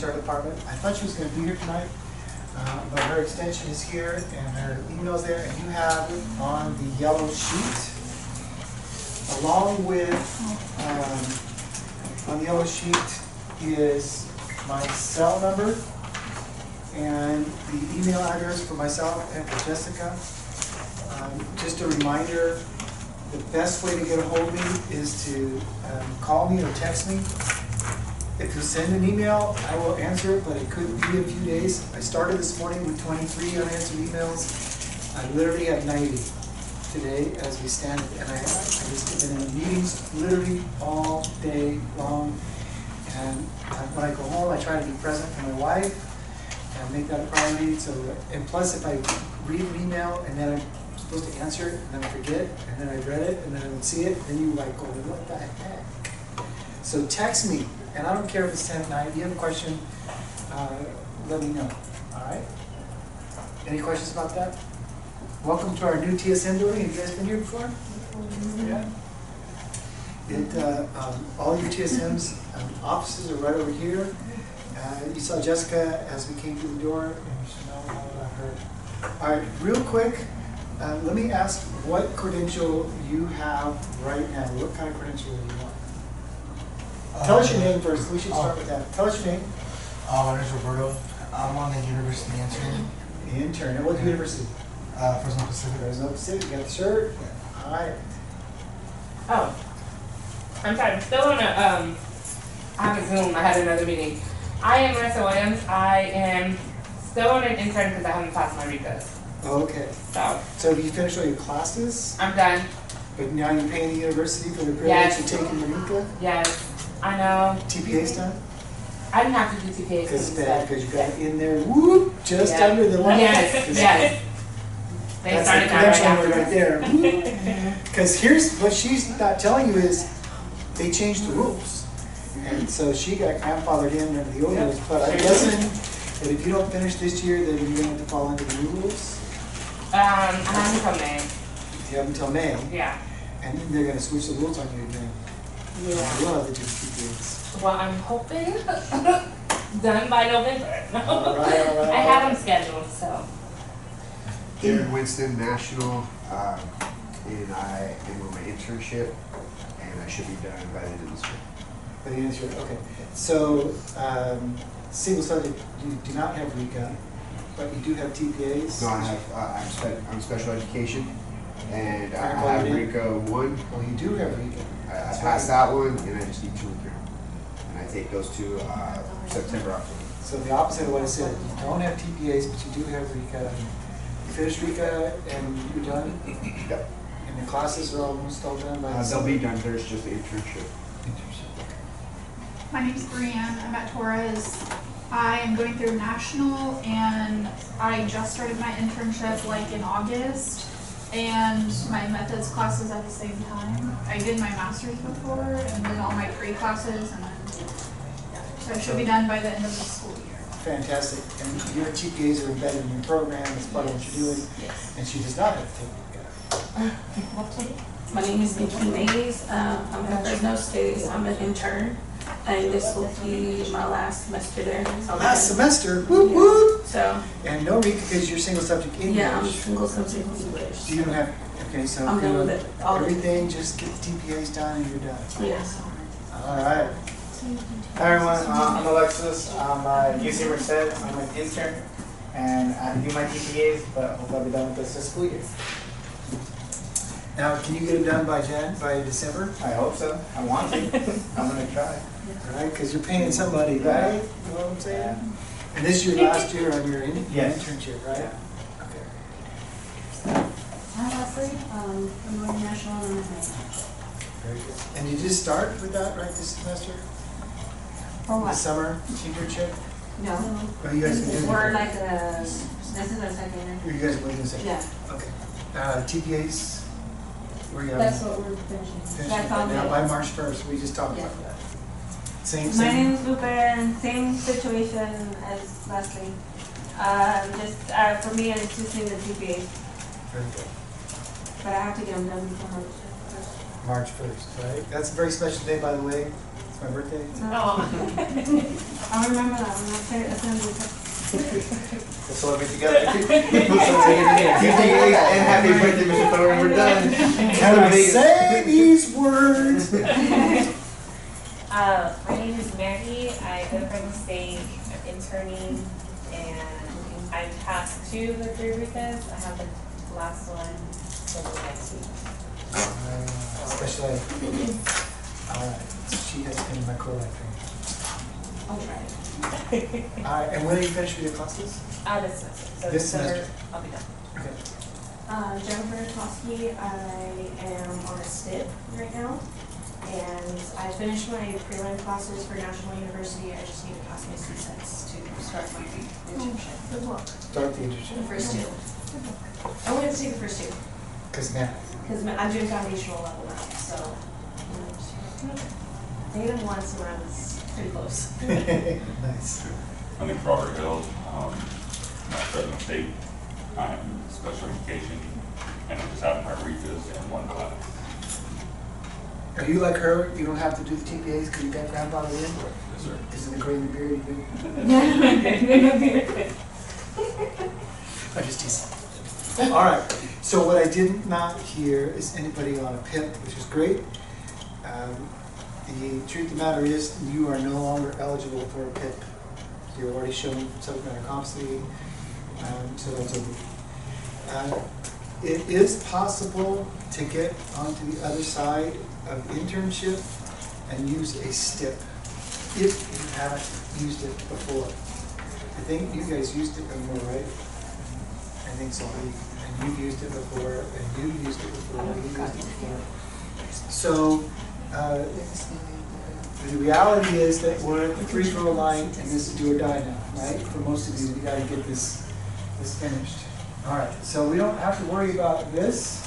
HR department. I thought she was going to be here tonight, but her extension is here and her email's there, and you have it on the yellow sheet. Along with, on the yellow sheet is my cell number and the email address for myself and for Jessica. Just a reminder, the best way to get a hold of me is to call me or text me. If you send an email, I will answer it, but it could be a few days. I started this morning with 23 unanswered emails. I literally have 90 today as we stand, and I just been in meetings literally all day long. And when I go home, I try to be present for my wife and make that a priority. So, and plus, if I read an email and then I'm supposed to answer it, and then I forget, and then I read it, and then I don't see it, then you like go, what the heck? So text me, and I don't care if it's 10 at night. If you have a question, let me know. All right? Any questions about that? Welcome to our new TSM building. Have you guys been here before? Yeah. All your TSM's offices are right over here. You saw Jessica as we came through the door, and you should know all about her. All right, real quick, let me ask what credential you have right now. What kind of credential do you want? Tell us your name first. We should start with that. Tell us your name. My name is Roberto. I'm on the university intern. Intern. And what university? Fresno Pacific. Fresno Pacific. You got the shirt? Yeah. All right. Oh, I'm sorry. I'm still on a, I have a Zoom. I had another meeting. I am Marissa Williams. I am still on an intern because I haven't passed my RICAs. Okay. So you finished all your classes? I'm done. But now you're paying the university for the privilege of taking the RICA? Yes, I know. TPA's done? I didn't have to do TPA Because it's bad, because you got it in there, whoop, just under the line. Yes, yes. They That's started the that credential right there. Because here's what she's not telling you is they changed the rules. And so she got grandfathered in under the old rules. But I'm guessing that if you don't finish this year, then you're going to have to fall under the new rules. I have until May. You have until May. Yeah. And then they're going to switch the rules on you again. Yeah. You'll have to do TPAs. Well, I'm hoping done by November. All right. I have them scheduled, so. Here in Winston National, and I am on my internship, and I should be done by the end of this year. By the end of this year, okay. So, single subject, you do not have RICA, but you do have TPAs? No, I have, I'm special education, and I Technical have reading? RICA 1. Well, you do have RICA. I passed that one, and I just need 2 and 3. And I take those 2 September, October. So the opposite of what I said, you don't have TPAs, but you do have RICA. You finished RICA and you're done? Yep. And the classes are almost all done by They'll be done. There's just the internship. My name is Brianne. I'm at Torres. I am going through national, and I just started my internship like in August, and my methods classes at the same time. I did my master's before and did all my pre-classes, and then so I should be done by the end of the school year. Fantastic. And your TPAs are embedded in your program, it's part of what you're doing. Yes. And she does not have to take RICA. My name is Nikki Mays. I'm at Fresno State. I'm an intern, and this will be my last semester there. Last semester, whoop whoop. So, And no RICA because you're single subject English. yeah, I'm single subject English. So you don't have, okay, so I'm done with it. All of it. everything, just get the TPAs done and you're done. Yes. All right. Hi everyone, I'm Alexis. I'm UC Merced. I'm an intern, and I do my TPAs, but hope I'll be done with this school year. Now, can you get it done by December? I hope so. I want to. I'm gonna try. All right, because you're paying somebody, right? You know what I'm saying? Yeah. And this is your last year on your Yes. internship, right? Yeah. Okay. Hi Leslie, I'm Northern National and I'm Very good. And you just start with that, right, this semester? For The what? summer internship? No. Or you guys can do We're it? like this is our second year. Or you guys are waiting a second? Yeah, Okay. TPAs? Where you that's what we're finishing. finishing That's all right now good. by March 1st. We just talked Yeah. about that. Same, My same. name is Lupe, and same situation as Leslie. For me, it's just in the TPA, Very good. but I have to get them done before March. March 1st, right? That's a very special day, by the way. My birthday? Oh. I'll remember that when I say assembly. We'll celebrate together. And happy birthday, Mr. Thorne. We're done. Can I say these words? My name is Maggie. I go to Fresno State. I'm interning, and I passed 2 of the 3 Ritas. I have the last one scheduled next week. Especially, she has been my co-life training. All right. And when are you finished with your classes? This semester. So This December, semester. I'll be done. Okay. Jennifer Toski, I am on a STIP right now, and I finished my pre-line classes for National University. I just need to pass my CSETs to start my internship. Good luck. Start the The internship. first 2. I only have to take the first 2, Because math. because I'm doing foundational level now, so. I did them once when I was pretty close. Nice. My name's Robert Hill. I'm at Fresno State. I'm in special education, and I'm just having my REFAs in 1 class. Are you like her? You don't have to do the TPAs because you got grandfathered in? Yes, sir. Because of the gray in the beard you do? I'm just teasing. All right. So what I did not hear is anybody on a PIP, which is great. The truth of the matter is you are no longer eligible for a PIP. You're already shown subject matter competency, so that's over. It is possible to get onto the other side of internship and use a STIP if you haven't used it before. I think you guys used it before, right? I think so. And you've used it before, and you've used it before, and you've used it before. So the reality is that we're at the free throw line, and this is do or die now, right? For most of you, we got to get this finished. All right, so we don't have to worry about this.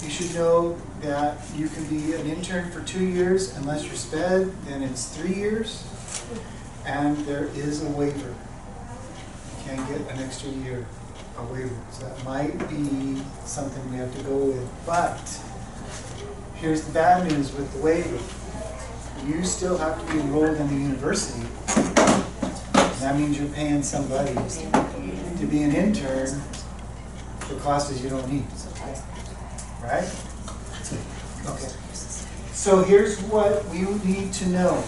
You should know that you can be an intern for 2 years unless you're SPED, then it's 3 years, and there is a waiver. You can't get an extra year, a waiver. So that might be something we have to go with. But here's the bad news with the waiver. You still have to be enrolled in the university. That means you're paying somebody to be an intern for classes you don't need. Right? Okay. So here's what you need to know.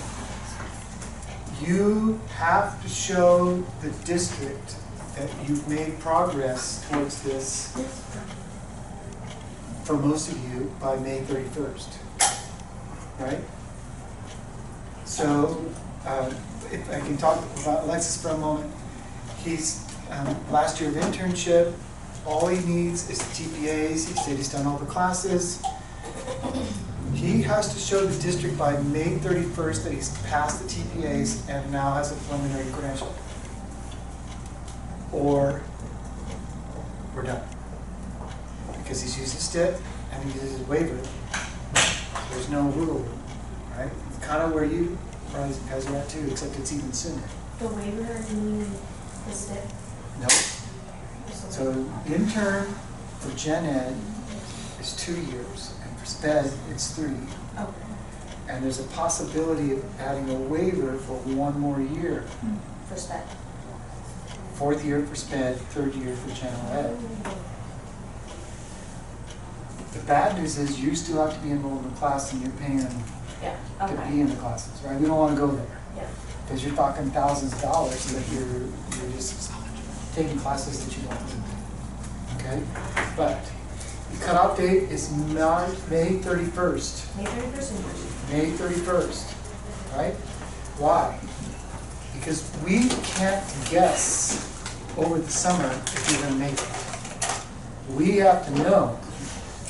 You have to show the district that you've made progress towards this, for most of you, by May 31st. Right? So, if I can talk about Alexis for a moment. He's last year of internship. All he needs is the TPAs. He said he's done all the classes. He has to show the district by May 31st that he's passed the TPAs and now has a preliminary credential. Or we're done. Because he's used his STIP and he uses his waiver. There's no rule, right? It's kind of where you guys are at too, except it's even sooner. The waiver, you mean the STIP? No. So intern for Gen Ed is 2 years, and for SPED it's 3. Okay. And there's a possibility of adding a waiver for 1 more year. For SPED. 4th year for SPED, 3rd year for General Ed. The bad news is you still have to be enrolled in the class and you're paying Yeah. to Okay. be in the classes, right? We don't want to go there. Yeah. Because you're talking thousands of dollars that you're just taking classes that you don't need. Okay? But the cutoff date is not May 31st. May 31st. May 31st. Right? Why? Because we can't guess over the summer if you're going to make it. We have to know.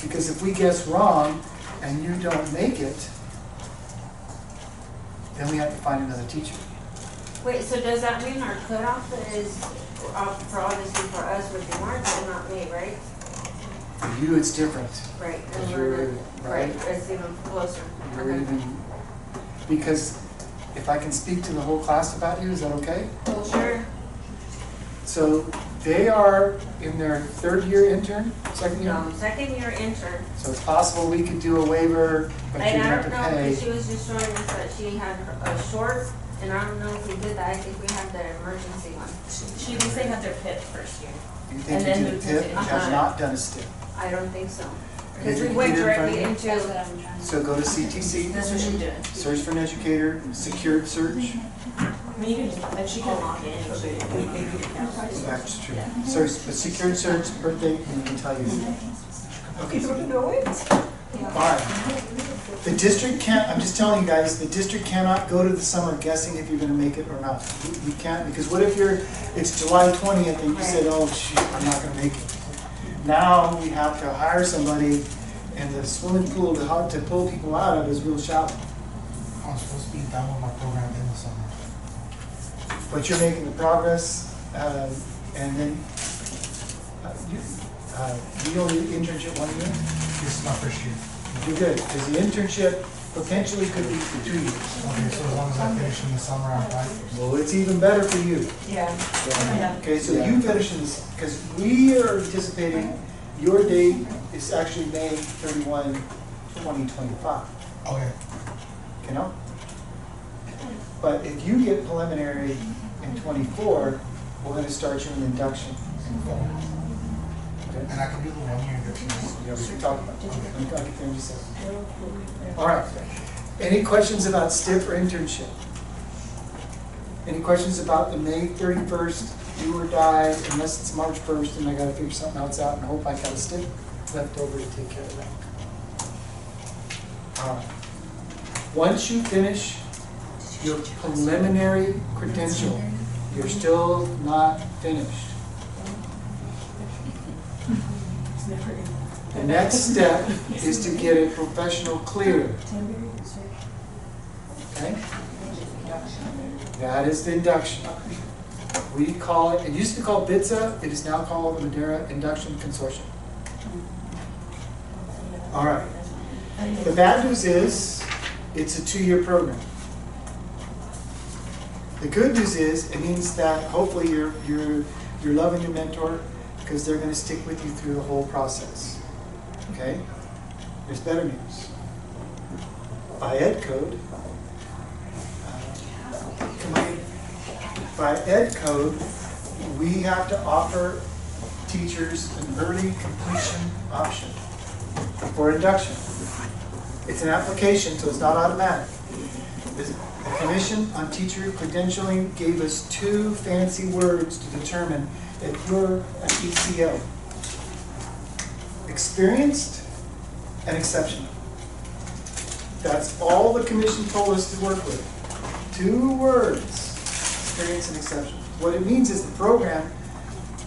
Because if we guess wrong and you don't make it, then we have to find another teacher. Wait, so does that mean our cutoff is, for obviously for us would be March and not May, right? For you, it's different. Right. Because And you're, we're, right? it's even closer. You're Okay. even, because if I can speak to the whole class about you, is that okay? Well, sure. So They are in their third year intern, second year? Second year intern. So it's possible we could do a waiver, but you're And gonna I have to don't know, pay. because she was just showing us that she had a short, and I don't know if we did that, I think we had the emergency one. She thinks they have their PIP first year. You think and you then did a moved PIP into and have intern. not done a STIP? I don't think so. Did Because you we went get it in front directly of into. That's what I'm trying to. So go to CTC, That's what she's doing. search for an educator, secured search. I mean, you can, she can log in, but maybe you can count. That's true. Search, but secured search, birthday, and we can tell you. Okay. Alright. The district can't, I'm just telling you guys, the district cannot go to the summer guessing if you're gonna make it or not. We can't, because what if it's July 20th and you said, oh shoot, I'm not gonna make it. Now we have to hire somebody, and the swimming pool to pull people out of is real shallow. I'm supposed to be done with my program in the summer. But you're making the progress, and then you only internship 1 year? This is my first year. You're good, because the internship potentially could be for 2 years. Okay, so as long as I finish in the summer, I'm fine. Well, it's even better for you. Yeah. Okay, so you finish in this, because we are anticipating your date is actually May 31, 2025. Okay. You know? But if you get preliminary in 24, we're going to start you in induction. Okay? And I can do the 1 year induction. Yeah, we can talk about it. I can finish this. All right. Any questions about STIP or internship? Any questions about the May 31st do or die, unless it's March 1st and I got to figure something else out and hope I got a STIP left over to take care of that. All right. Once you finish your preliminary credential, you're still not finished. The next step is to get a professional clear. Okay? That is the induction. We call it used to be called BITSA, it is now called the Madeira Induction Consortium. All right. The bad news is, it's a 2-year program. The good news is, it means that hopefully you're loving your mentor, because they're going to stick with you through the whole process. Okay? There's better news. By ed code, we have to offer teachers an early completion option for induction. It's an application, so it's not automatic. The Commission on Teacher Credentialing gave us 2 fancy words to determine if you're an ECO. Experienced and exceptional. That's all the Commission told us to work with. 2 words, experience and exceptional. What it means is the program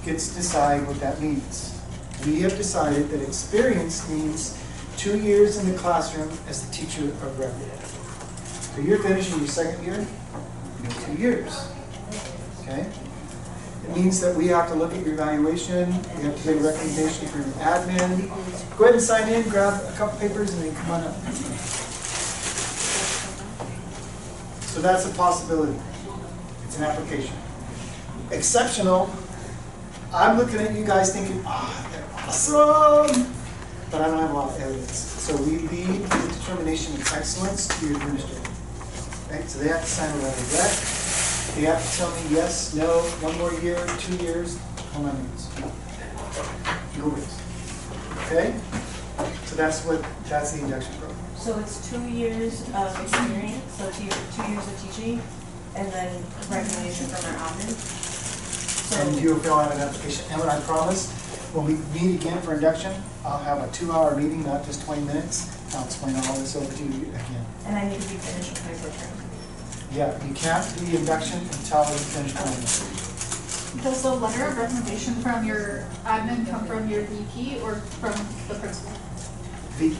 gets to decide what that means. We have decided that experience means 2 years in the classroom as the teacher of record. So you're finishing your 2nd year, you have 2 years. Okay? It means that we have to look at your evaluation, we have to make a recommendation for your admin. Go ahead and sign in, grab a couple papers, and then come on up. So that's a possibility. It's an application. Exceptional. I'm looking at you guys thinking, they're awesome! But I don't have a lot of evidence. So we leave the determination of excellence to your administrator. Right? So they have to sign a letter of rec. They have to tell me yes, no, 1 more year, 2 years, how many years? No risk. Okay? So that's the induction program. So it's 2 years of experience, so 2 years of teaching, and then recommendation from our admin. And you'll fill out an application. And what I promise, when we meet again for induction, I'll have a 2-hour meeting, not just 20 minutes. I'll explain all this over to you again. And I need to be finished with my program. Yeah, you can't do induction until you finish planning. Does the letter of recommendation from your admin come from your VP or from the principal? VP,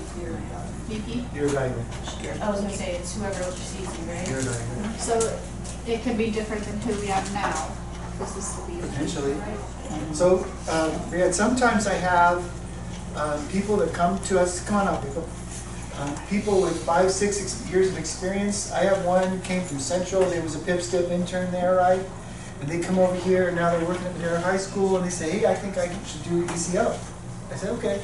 VP? your evaluator. I was gonna say, it's whoever receives you, right? Your evaluator. So it could be different than who we have now, because this will be. Potentially. So, sometimes I have people that come to us, come on up, people. People with 5-6 years of experience. I have one who came from Central. There was a PIP-STIP intern there, right? and they come over here, and now they're working at their high school, and they say, hey, I think I should do ECO. I said, okay.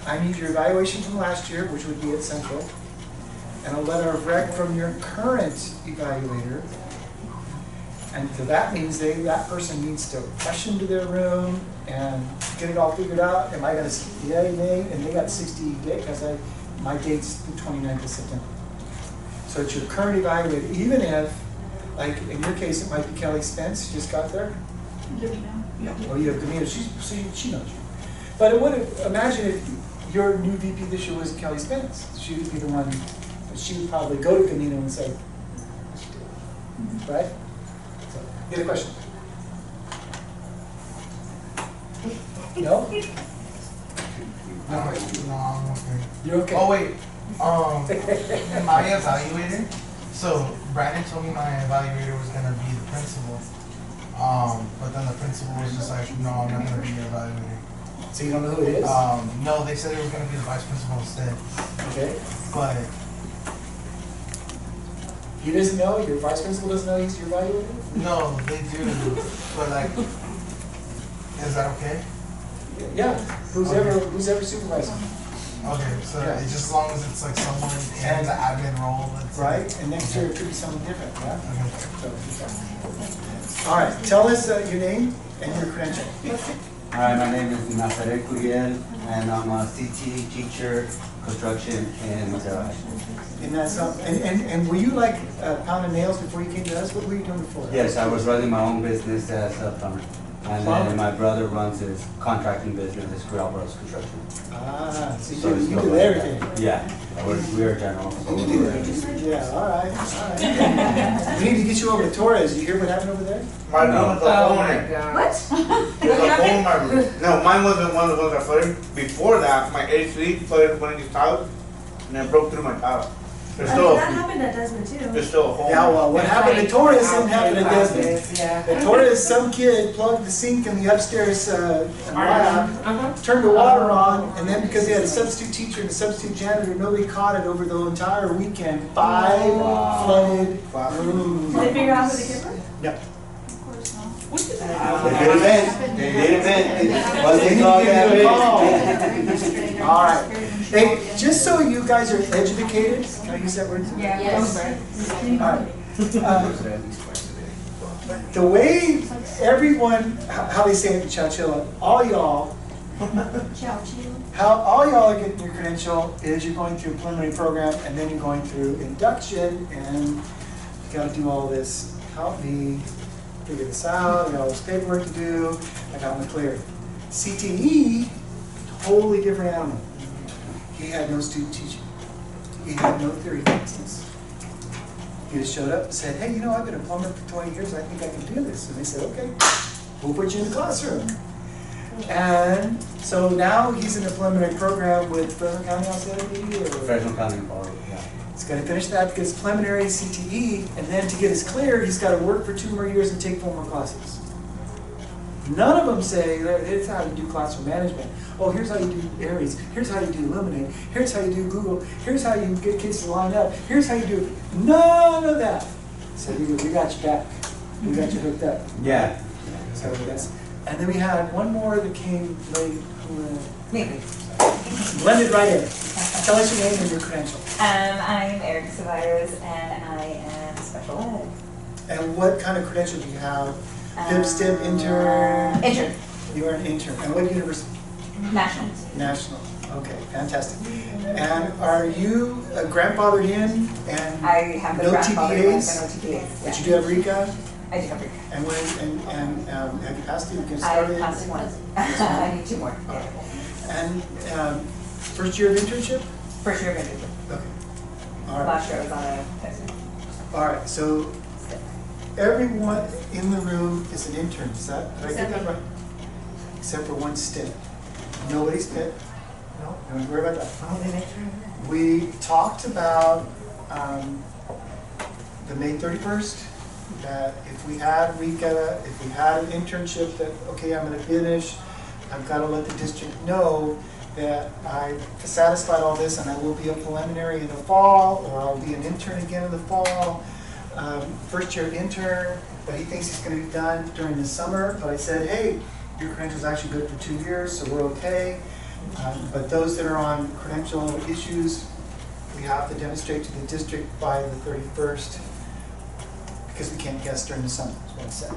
I need your evaluation from last year, which would be at Central, and a letter of rec from your current evaluator. And so that means that person needs to rush into their room and get it all figured out. Am I going to, yay, nay? And they got 60 days, because my date's the 29th of September. So it's your current evaluator, even if, like in your case, it might be Kelly Spence, just got there. Oh, you have Gamina, she knows you. But it would imagine if your new VP this year was Kelly Spence. She would be the one, she would probably go to Gamina and say, right? So, any other question? No? No, I'm okay. You're okay? Oh wait, my evaluator. So Brandon told me my evaluator was gonna be the principal. But then the principal was just like, no, I'm not gonna be your evaluator. So you don't know who it is? No, they said it was gonna be the vice principal instead. Okay. But He doesn't know? Your vice principal doesn't know he's your evaluator? no, they do. But like, is that okay? Yeah, who's ever supervising. Okay, so Yeah. it's just as long as it's like someone in the admin role. That's Right, and next year it could be someone different, yeah? Okay. All right, tell us your name and your credential. Hi, my name is Nazaret Curiel, and I'm a CT teacher, construction in Maserati. And that's and were you like pounding nails before you came to us? What were you doing before? Yes, I was running my own business as a plumber. And then my brother runs his contracting business, his Grill Bros Construction. Ah, so So you it's do not like everything. that. Yeah, we're general. So Yeah, all right. We need to get you over to Torres. You hear what happened over there? My room was a hole in it. God. There's a hole in my room. No, mine wasn't one of the ones that flooded. Before that, my AC flooded one of these tiles, and it broke through my tile. There's still, That happened at Desmond too. there's still a hole. Yeah, well, what happened to Torres didn't happen to Desmond. Yeah. At Torres, some kid plugged the sink in the upstairs lab, Uh-huh. turned the water on, and then because they had a substitute teacher and a substitute janitor, nobody caught it over the entire weekend. 5 flooded rooms. Did they figure out who the kid was? Yep. Of course not. They did event. They did event. Once They they need saw to give you a call. that, All right. Hey, just so you guys are educated, can I use that word? Yes. All right. The way everyone, how they say it in Chowchilla, all y'all, how all y'all are getting your credential is you're going through a preliminary program and then you're going through induction and you gotta do all this. Help me figure this out, I got all this paperwork to do, I got my clear. CTE, totally different animal. He had no student teaching. He had no theory classes. He just showed up and said, hey, you know, I've been a plumber for 20 years, I think I can do this. And they said, okay, we'll put you in the classroom. And so now he's in a preliminary program with Fresno County, I'll say, or Fresno County Bar, yeah. he's got to finish that, get his preliminary CTE, and then to get his clear, he's got to work for 2 more years and take 4 more classes. None of them say, here's how you do classroom management. Oh, here's how you do Aries. Here's how you do Illuminate. Here's how you do Google. Here's how you get kids to line up. Here's how you do none of that. So we got your back. We got you hooked up. Yeah. So that's, and then we had one more that came late. Blended right in. Tell us your name and your credential. I'm Eric Savires, and I am special ed. And what kind of credential do you have? Bib, stib, intern? Intern. You are an intern. And what university? National. National. Okay, fantastic. And are you grandfathered in and I have been no grandfathered in, TPAs? no TPAs. But you do have RECA? I do have RECA. And when have you passed it? You can I start it? passed one. I need 2 more. Yeah. And first year of internship? First year of internship. Okay. All right. Last year I was on a placement. All right. So everyone in the room is an intern. Is that, did I get that right? Except for one stint. Nobody's pit. No. Don't worry about that. We talked about the May 31st, that if we had RECA, if we had an internship that, okay, I'm going to finish, I've got to let the district know that I've satisfied all this and I will be a preliminary in the fall, or I'll be an intern again in the fall. first year intern, but he thinks he's gonna be done during the summer, but I said, hey, your credential's actually good for 2 years, so we're okay. But those that are on credential issues, we have to demonstrate to the district by the 31st, because we can't guess during the summer, is what I said.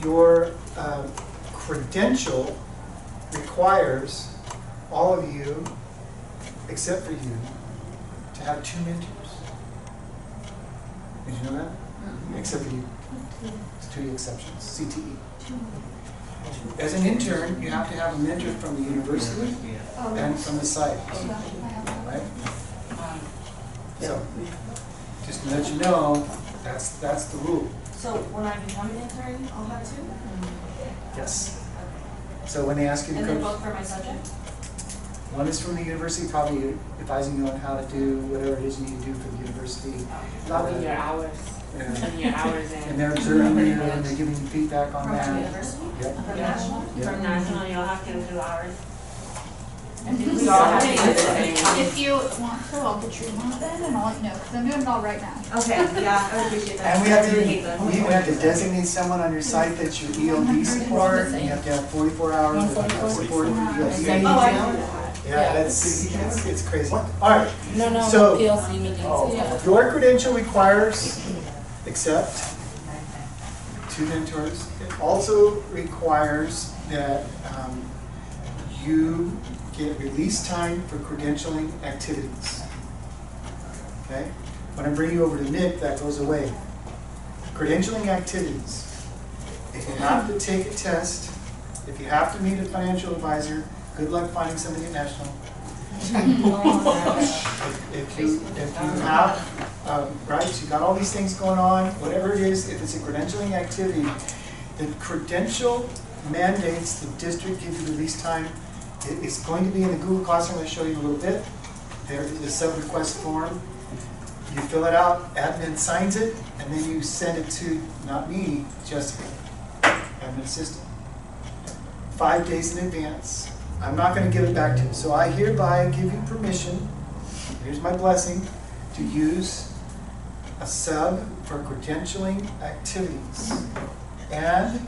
Your credential requires all of you, except for you, to have 2 mentors. Did you know that? Except for you. It's 2 exceptions, CTE. As an intern, you have to have a mentor from the university and from the site, right? So, just to let you know, that's the rule. So when I become an intern, I'll have 2? Yes. So when they ask you to And coach, they're both for my subject? one is from the university, probably advising you on how to do whatever it is you need to do for the university. Logging your hours. Putting your hours in. And they're observing you and they're giving you feedback on From that. my university? Yep. From national? Yep. From national, you'll have to do hours. We all have to do the same. If you want to, I'll put you on it then, and I'll let you know, because I'm doing it all right now. Okay, yeah, I would appreciate that. And we have I really hate them. we even have to designate someone on your site that's your ELD support, and you have to have 44 hours of support for ELD. Oh, I know that. Yeah, it's crazy. All right, No, so PLC meetings. your credential requires, except 2 mentors. It also requires that you get release time for credentialing activities. Okay? When I bring you over to Nick, that goes away. Credentialing activities. If you have to take a test, if you have to meet a financial advisor, good luck finding somebody at National. If you have, right, so you got all these things going on, whatever it is, if it's a credentialing activity, the credential mandates the district give you release time. It's going to be in the Google Classroom. I'll show you in a little bit. There is a sub-request form. You fill it out, admin signs it, and then you send it to, not me, Jessica, admin assistant. 5 days in advance. I'm not going to give it back to you. So I hereby give you permission, here's my blessing, to use a sub for credentialing activities. And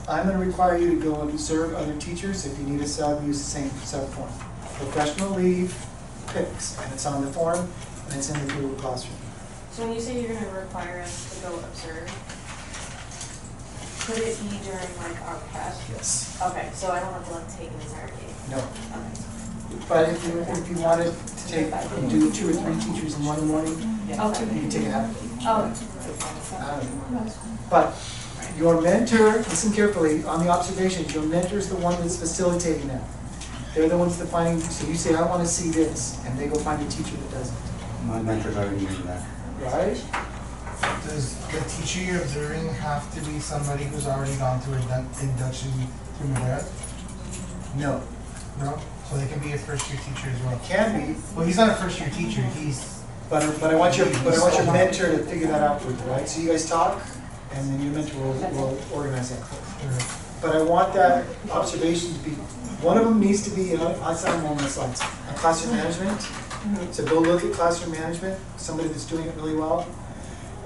I'm going to require you to go and observe other teachers. If you need a sub, use the same sub form. Professional leave picks, and it's on the form, and it's in the Google Classroom. So when you say you're gonna require us to go observe, could it be during like our prep? Yes. Okay, so I don't have to like take an entire day? No. Okay. But if you wanted to take, do 2 or 3 teachers in one morning, you can take a half day. But your mentor, listen carefully, on the observations, your mentor is the one that's facilitating that. They're the ones defining, so you say, I want to see this, and they go find a teacher that does it. My mentor's already doing that. Right? Does the teacher you're observing have to be somebody who's already gone through induction through Madera? No. No? So they can be a first-year teacher as well? Can be. Well, he's not a first-year teacher, he's... But I want your mentor to figure that out for you, right? So you guys talk, and then your mentor will organize that for you. But I want that observation to be, one of them needs to be, outside of one of my slides, on classroom management. So go look at classroom management, somebody that's doing it really well.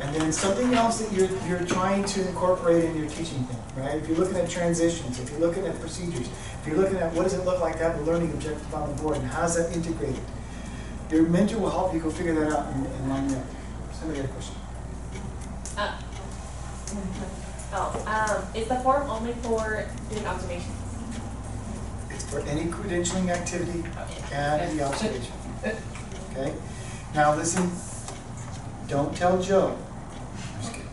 And then something else that you're trying to incorporate in your teaching thing, right? If you're looking at transitions, if you're looking at procedures, if you're looking at what does it look like to have a learning objective on the board and how's that integrated, your mentor will help you go figure that out and line it up. Somebody had a question? Is the form only for doing observations? It's for any credentialing activity and the observation. Okay? Now listen, don't tell Joe. I'm just kidding.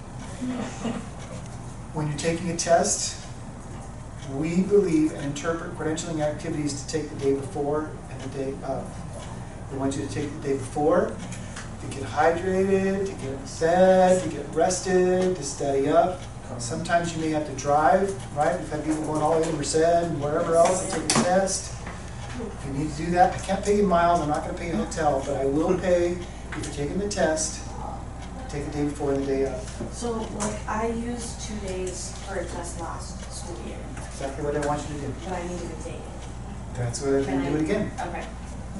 When you're taking a test, we believe and interpret credentialing activities to take the day before and the day of. We want you to take the day before to get hydrated, to get fed, to get rested, to study up. Sometimes you may have to drive, right? We've had people going all the way to Merced and wherever else to take a test. If you need to do that, I can't pay you miles, I'm not going to pay you a hotel, but I will pay if you're taking the test, take the day before and the day of. So like I used 2 days for a test last school year. Exactly what I want you to do. But I need to retake it. That's what I can do it again. Okay.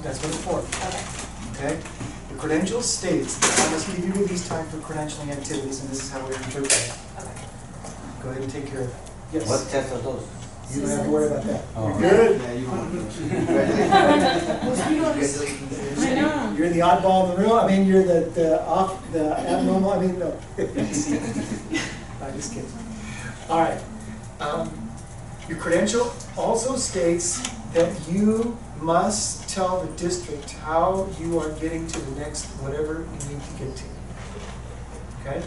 That's what it's for. Okay. Okay? The credential states that I must give you release time for credentialing activities, and this is how we interpret it. Go ahead and take care of it. Yes. What test are those? You don't have to worry about that. Oh. You're good. Yeah, you want I know. You're the oddball in the room. I mean, you're the abnormal. I mean, no. I'm just kidding. All right. Your credential also states that you must tell the district how you are getting to the next whatever you need to get to. Okay?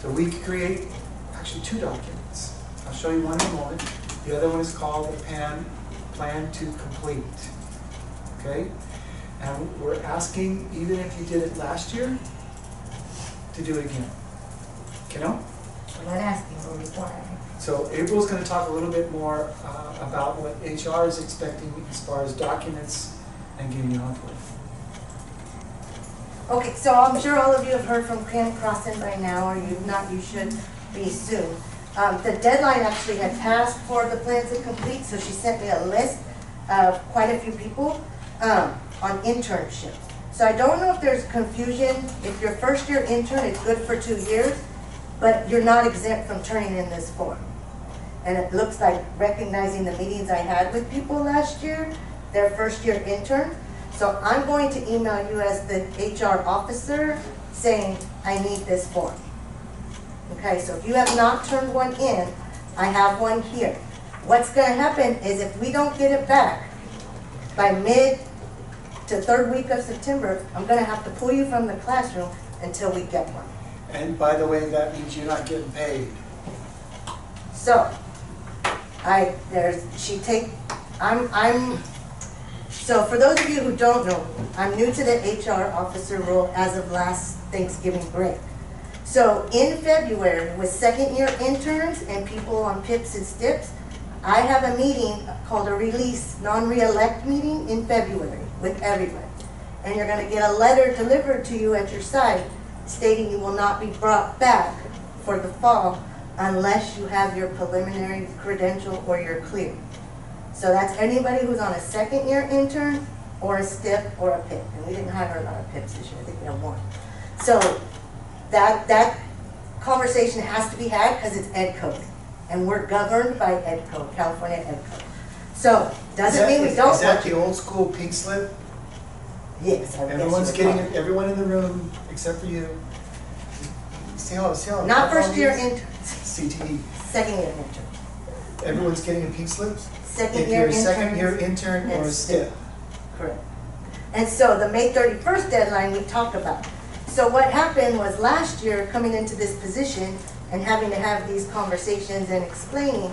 So we can create actually 2 documents. I'll show you one in a moment. The other one is called the Plan to Complete. Okay? And we're asking, even if you did it last year, to do it again. You know? We're not asking, we're requiring. So April's going to talk a little bit more about what HR is expecting as far as documents and getting you on board. Okay, so I'm sure all of you have heard from Cram Crossing by now, or you've not, you should be soon. The deadline actually had passed for the plans to complete, so she sent me a list of quite a few people on internships. So I don't know if there's confusion. If your first year intern is good for 2 years, but you're not exempt from turning in this form. And it looks like recognizing the meetings I had with people last year, their first year intern. So I'm going to email you as the HR officer saying, I need this form. Okay, so if you have not turned one in, I have one here. What's going to happen is if we don't get it back by mid to 3rd week of September, I'm going to have to pull you from the classroom until we get one. And by the way, that means you're not getting paid. So, so for those of you who don't know, I'm new to the HR officer role as of last Thanksgiving break. So in February, with 2nd year interns and people on PIPs and STIPs, I have a meeting called a release non-reelect meeting in February with everyone. And you're gonna get a letter delivered to you at your site stating you will not be brought back for the fall unless you have your preliminary credential or you're clear. So that's anybody who's on a 2nd year intern or a STIP or a PIP. And we didn't hire a lot of PIPs this year, I think we have 1. So that conversation has to be had because it's ed code. And we're governed by ed code, California ed code. So doesn't mean we don't. Is that the old school pink slip? Yes. Everyone's getting it, everyone in the room except for you. See how not first year interns. CTE. 2nd year intern. Everyone's getting a pink slip? 2nd year If you're a 2nd interns year intern or a STIP. Correct. And so the May 31st deadline we talked about. So what happened was last year coming into this position and having to have these conversations and explaining,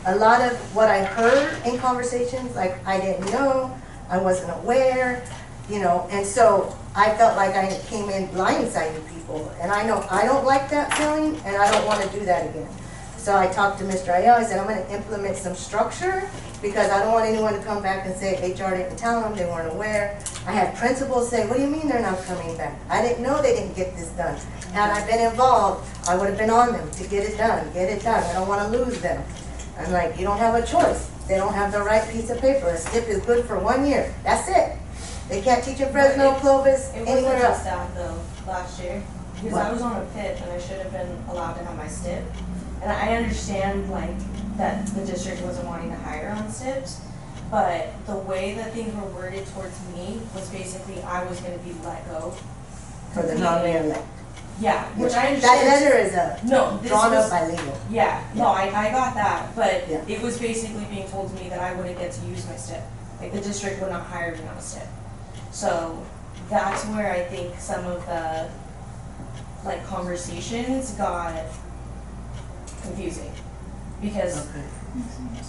a lot of what I heard in conversations, like I didn't know, I wasn't aware, you know, and so I felt like I came in blindsiding people. And I know I don't like that feeling and I don't want to do that again. So I talked to Mr. Ayala, I said, I'm going to implement some structure because I don't want anyone to come back and say HR didn't tell them, they weren't aware. I had principals say, what do you mean they're not coming back? I didn't know they didn't get this done. Had I been involved, I would have been on them to get it done, I don't want to lose them. I'm like, you don't have a choice. They don't have the right piece of paper. A STIP is good for 1 year. That's it. They can't teach in Fresno, Clovis, anywhere else. It wasn't just that though, last year, because I was on a PIP and I should have been allowed to have my STIP. And I understand like that the district wasn't wanting to hire on STIPs, but the way that things were worded towards me was basically I was going to be let go. For the non-reelect. Yeah, which I understand. That letter is drawn up by legal. Yeah, no, I got that, but Yeah. it was basically being told to me that I wouldn't get to use my STIP. Like the district would not hire me on a STIP. So that's where I think some of the like conversations got confusing. Because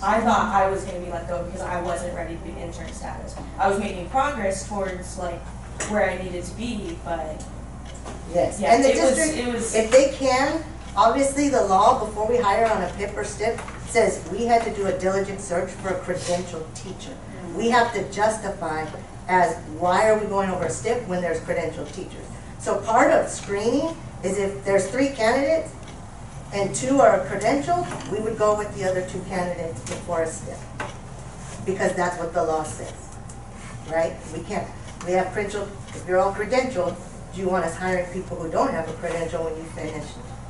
I thought I was going to be let go because I wasn't ready to be intern status. I was making progress towards like where I needed to be, but yes. Yeah, And the it district, was, if they can, obviously the law before we hire on a PIP or STIP says we had to do a diligent search for a credentialed teacher. We have to justify as why are we going over a STIP when there's credentialed teachers. So part of screening is if there's 3 candidates and 2 are credentialed, we would go with the other 2 candidates before a STIP. Because that's what the law says, right? We can't, We have credential, if you're all credentialed, do you want us hiring people who don't have a credential when you finish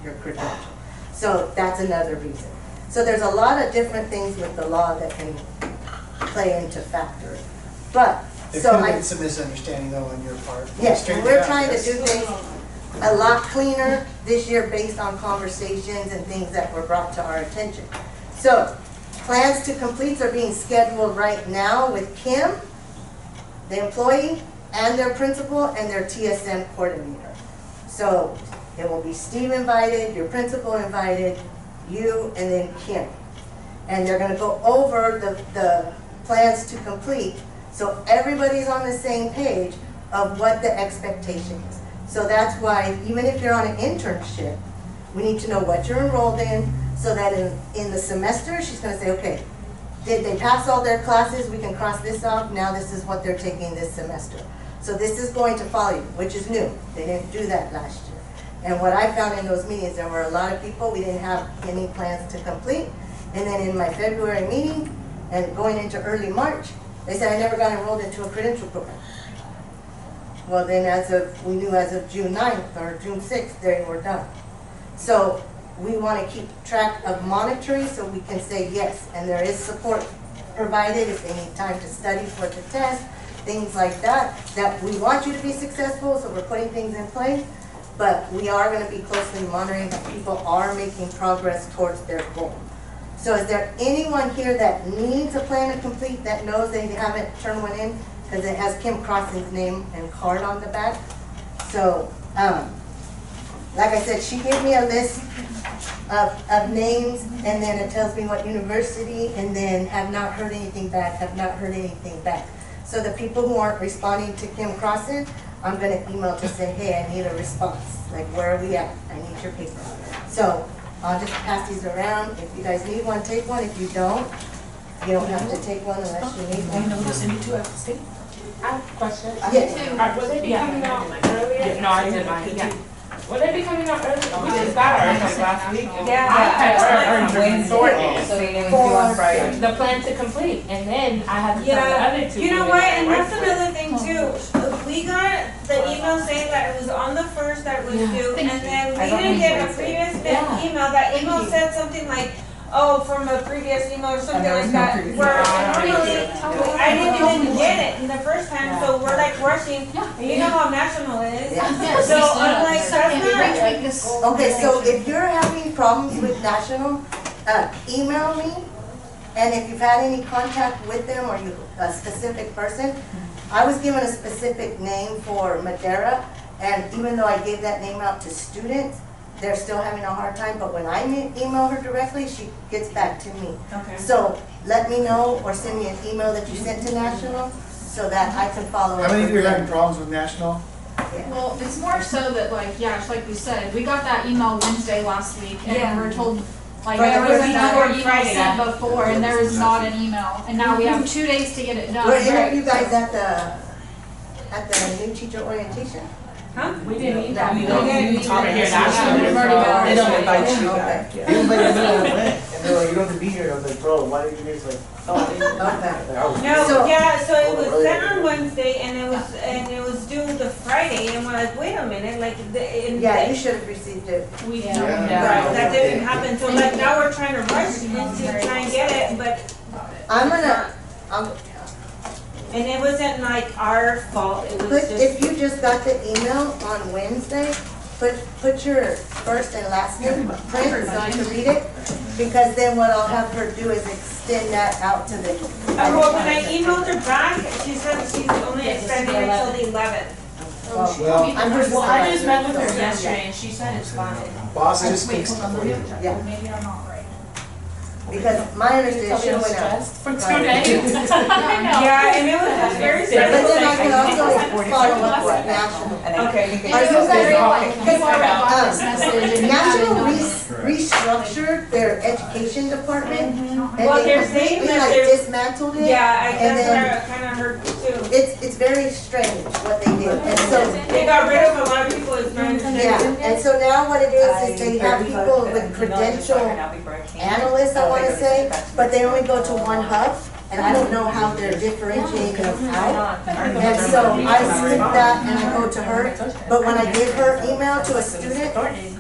your credential? So that's another reason. So there's a lot of different things with the law that can play into factor. But, There so could have I, been some misunderstanding though on your part. yes, Straighten we're it out, trying to yes. do things a lot cleaner this year based on conversations and things that were brought to our attention. So, plans to complete are being scheduled right now with Kim, the employee, and their principal, and their TSM coordinator. So, it will be Steve invited, your principal invited, you, and then Kim. And they're gonna go over the plans to complete, so everybody's on the same page of what the expectation is. So that's why, even if you're on an internship, we need to know what you're enrolled in, so that in the semester, she's gonna say, okay, did they pass all their classes? We can cross this off, now this is what they're taking this semester. So this is going to follow you, which is new. They didn't do that last year. And what I found in those meetings, there were a lot of people, we didn't have any plans to complete. And then in my February meeting, and going into early March, they said I never got enrolled into a credential program. Well, then we knew as of June 9th or June 6th, they were done. So we want to keep track of monitoring so we can say yes, and there is support provided if they need time to study for the test, things like that, that we want you to be successful, so we're putting things in place, but we are going to be closely monitoring that people are making progress towards their goal. So is there anyone here that needs a plan to complete that knows they haven't turned one in? Because it has Kim Crossing's name and card on the back. So, like I said, she gave me a list of names, and then it tells me what university, and then have not heard anything back, have not heard anything back. So the people who aren't responding to Kim Crossing, I'm going to email to say, hey, I need a response. Like, where are we at? I need your paper. So I'll just pass these around. If you guys need one, take one. If you don't have to take one unless you need one. I have a question. Yes. Will they be coming out earlier? No, I did mine, yeah. Will they be coming out earlier? We just got ours like last week. I had Wednesday. So you're gonna do on Friday. The plan to complete, and then I had to tell the other two. You know what, and that's another thing too. We got the email saying that it was on the 1st that was due, and then we didn't get a previous email. That email said something like, oh, from a previous email or something like that. Where normally, I didn't even get it the first time, so we're like rushing. And you know how national it is. So I'm like, that's not. Okay, so if you're having problems with national, email me. And if you've had any contact with them or a specific person, I was given a specific name for Madera, and even though I gave that name out to students, they're still having a hard time, but when I email her directly, she gets back to me. Okay. So let me know or send me an email that you sent to National so that I can follow up. How many of you are with having them. problems with national? Yeah. Well, it's more so that like, yeah, it's like we said, we got that email Wednesday last week, and we were told, like, Right, there was right, another right. email Friday. sent before, and there is not an email, and now we have 2 days to get it done. Were any of you guys at the new teacher orientation? Huh? We didn't eat We that. didn't eat Over that. here, national. We've already been- They don't invite you Okay. back. Everybody in the middle of the event, and they're like, you don't have to be here. I was like, bro, why did you guys like, Okay. No, So- yeah, so it was sent on Wednesday and it was due the Friday, and we're like, wait a minute, like Yeah, you should have received it. We Yeah. Right, that didn't happen, so like now we're trying to rush to try and get it, but, and it wasn't like our fault, it was But just. if you just got the email on Wednesday, put your first and last name, print so I can read it. Because then what I'll have her do is extend that out to the. Well, when I emailed her back, she said she's only extending it till the 11th. Well, I'm her Well, I just supervisor. met with her yesterday, and she said it's fine. Boss just Wait, keeps. hold on, let me Yeah. maybe I'm not right. Because my understanding, she Tell me went out. stressed for 2 days. Yeah, and it was just very But then I stressful. can also follow up with National. Okay. Are you guys, People already got this message, and National haven't restructured their education department, and Well, they they're saying completely that like they're- dismantled it. Yeah, And that's then what I kinda heard too. it's very strange what they did, and so, They got rid of a lot of people, it's my understanding. yeah, and so now what it is they have people with credential analysts, I wanna say, but they only go to one hub. and I don't know how they're differentiating them out. And so I skip that and I go to her, but when I give her email to a student,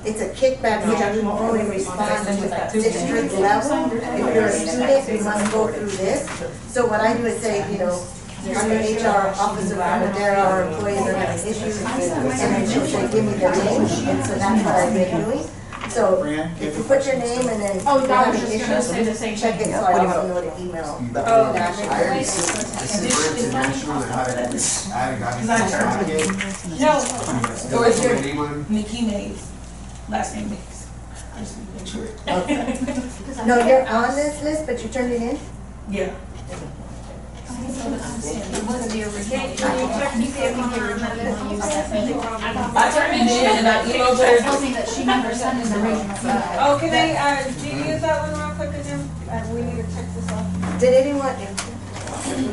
it's a kickback, which I will only respond to district level. If you're a student, you must go through this. So what I do is say, you know, I'm the HR officer from Madera, our employees are having issues, and then she'll say, give me their name, and so that's what I've been doing. So if you put your name and then if you're having issues, check it so I also know to email. I already sent it to national and I haven't gotten it. No. So is your name on? Nikki Mays, last name Mays. I just need to make sure. Okay. No, you're on this list, but you turned it in? Yeah. I turned it in and I emailed her. Tells me that she never sent in the original. Oh, can I, do you use that one real quick again? We need to check this off. Did anyone? Check it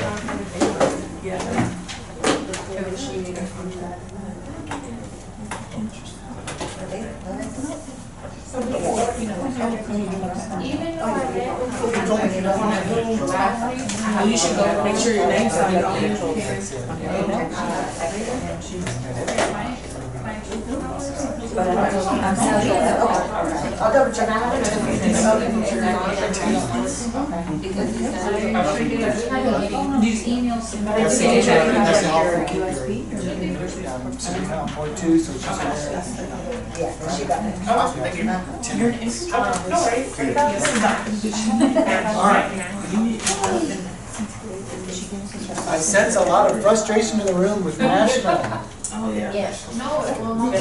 off. Yeah. You should go make sure your name's signed off. I'll double check. These emails. Point two, so she's Yeah, she got it. Oh, thank you. No worries. All right. I sense a lot of frustration in the room with national. Oh, yeah. Yes. No, it will not.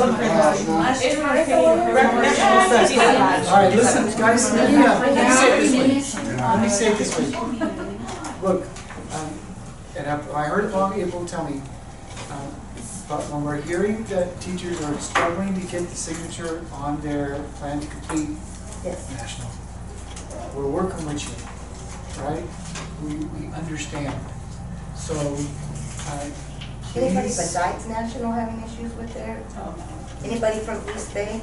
All right, listen, guys, let me say it this way. Let me say it this way. Look, and I heard it long, April tell me, but when we're hearing that teachers are struggling to get the signature on their plan to complete national, we're working with you, right? We understand. So, Anybody please. besides National having issues with their, anybody from East Bay?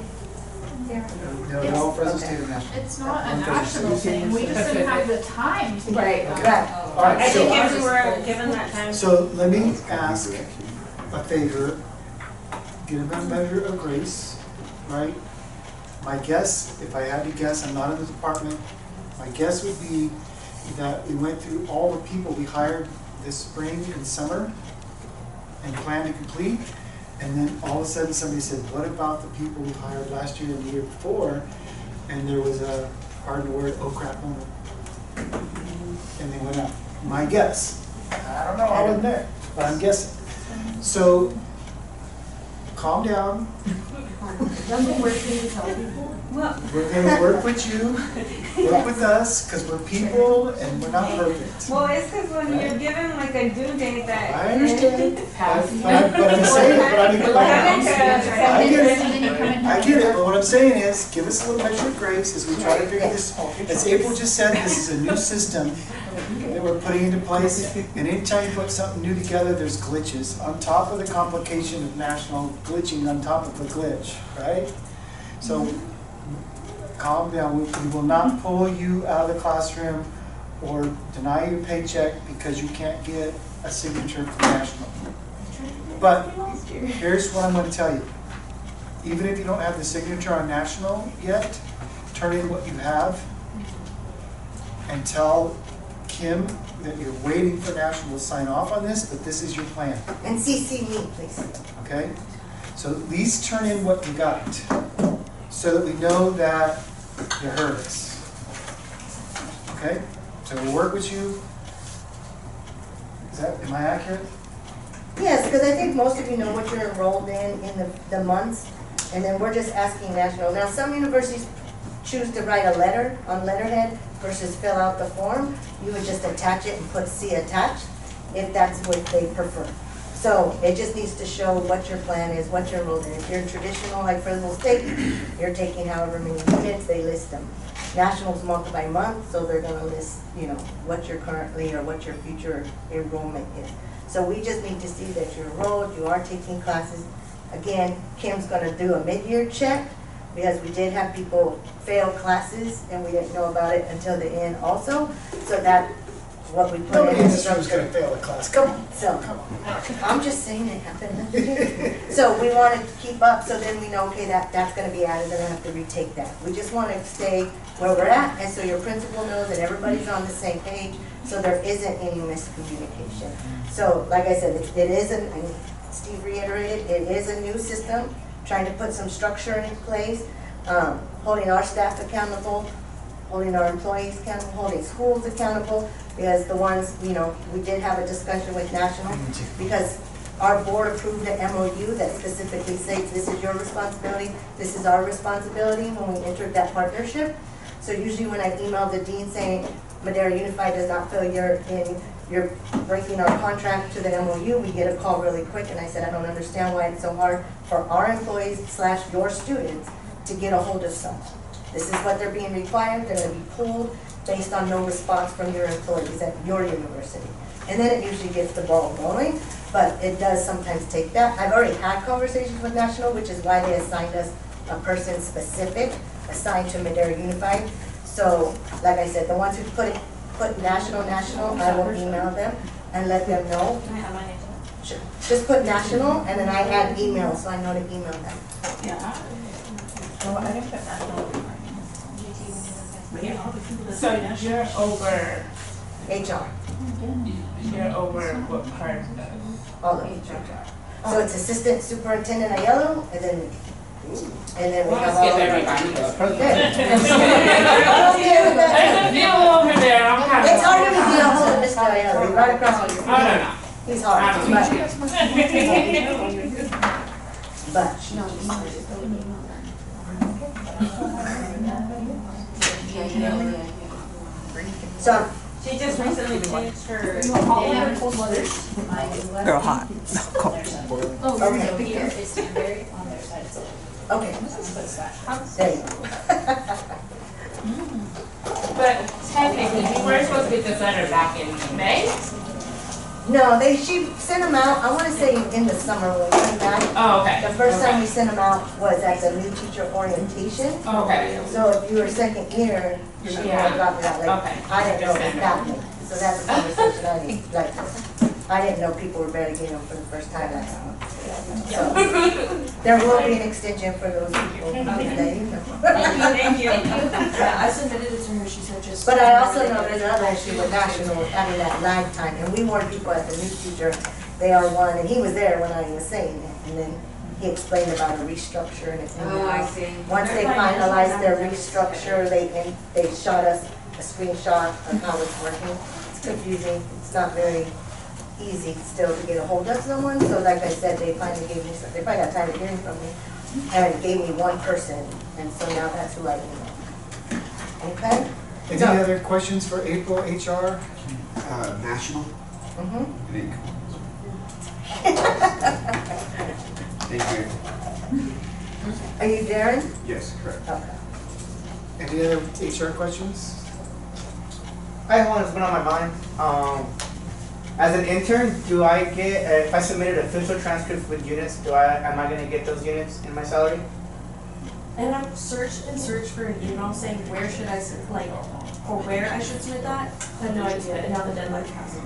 No, Fresno State or National. It's not a national thing, we just didn't have the time to. Right. All right, I think so, if we were given that time. so let me ask a favor. Give them a measure of grace, right? My guess, if I had to guess, I'm not in the department, my guess would be that we went through all the people we hired this spring and summer and planned to complete, and then all of a sudden somebody said, what about the people we hired last year and the year before? And there was a, pardon the word, oh crap moment. And they went up. My guess. I don't know, I wasn't there, but I'm guessing. So, calm down. We're gonna work with you, work with us, because we're people and we're not perfect. Well, it's because when you're given like a due date that. I understand, but I'm saying, I get it, but what I'm saying is, give us a little measure of grace as we try to figure this. As April just said, this is a new system that we're putting into place, and anytime you put something new together, there's glitches. On top of the complication of national glitching on top of the glitch, right? So, calm down, we will not pull you out of the classroom or deny your paycheck because you can't get a signature from national. But here's what I'm going to tell you. Even if you don't have the signature on national yet, turn in what you have and tell Kim that you're waiting for national to sign off on this, but this is your plan. And CC me, please. Okay? So at least turn in what you got so that we know that you heard us. Okay? So we'll work with you. Am I accurate? Yes, because I think most of you know what you're enrolled in the months, and then we're just asking national. Now, some universities choose to write a letter on letterhead versus fill out the form. You would just attach it and put C attached if that's what they prefer. So it just needs to show what your plan is, what you're enrolled in. If you're traditional like Fresno State, you're taking however many units, they list them. Nationals month by month, so they're gonna list, you know, what you're currently or what your future enrollment is. So we just need to see that you're enrolled, you are taking classes. Again, Kim's gonna do a mid-year check because we did have people fail classes and we didn't know about it until the end also. So that, what we put Nobody in in the this room is structure. gonna fail a class, come on. So, Come on. I'm just saying it happened. So we want to keep up, so then we know, okay, that's gonna be added, and I have to retake that. We just want to stay where we're at, and so your principal knows that everybody's on the same page, so there isn't any miscommunication. So, like I said, it is, and Steve reiterated, it is a new system, trying to put some structure in place, holding our staff accountable, holding our employees accountable, holding schools accountable, because the ones, we did have a discussion with National, because our board approved an MOU that specifically states this is your responsibility, this is our responsibility when we entered that partnership. So usually when I emailed the dean saying Madera Unified does not feel you're breaking our contract to the MOU, we get a call really quick, and I said, I don't understand why it's so hard for our employees / your students to get a hold of someone. This is what they're being required, they're gonna be pulled based on no response from your employees at your university. And then it usually gets the ball rolling, but it does sometimes take that. I've already had conversations with National, which is why they assigned us a person specific, assigned to Madera Unified. So, like I said, the ones who put National, I will email them and let them know. Can I have my name? Sure. Just put National, and then I add email, so I know to email them. Yeah. Oh, I didn't put that. So you're over, HR, you're over what part of? all of HR. So it's Assistant Superintendent Ayello, and then we We'll have just all skip of everybody. There's a few over there, I'm kind of. It's hard to get a hold of Mr. Ayello, he's right across the street. Oh, no. He's hard, so, She just recently changed her. Girl, hot. okay, okay. There you go. But technically, we were supposed to get this letter back in May? No, she sent them out, I wanna say in the summer when we came back. Oh, okay. The first time we sent them out was at the new teacher orientation. Okay. So if you were second year, you should have dropped it out, like, Okay. I didn't know it was happening. So that's a conversation I need, like, I didn't know people were barely getting them for the first time last month. So, there will be an extension for those people. Thank you. Yeah, I submitted it to her, she said just. But I also know there's another issue with National having that lag time, and we warned people at the new teacher, they are one, and he was there when I was saying it, and then he explained about a restructure and it's. Oh, I see. Once they finalized their restructure, they shot us a screenshot of how it's working. It's confusing, it's not very easy still to get a hold of someone, so like I said, they finally gave me, they probably got tired of hearing from me, and gave me one person, and so now that's who I email. Okay? Any other questions for April HR? National? Mm-hmm. Thank you. Are you Darren? Yes, correct. Okay. Any other HR questions? I have one that's been on my mind. As an intern, do I get, if I submitted official transcripts with units, am I gonna get those units in my salary? And I'm search for an email saying where should I, or where I should submit that. I have no idea, and now the deadline passed.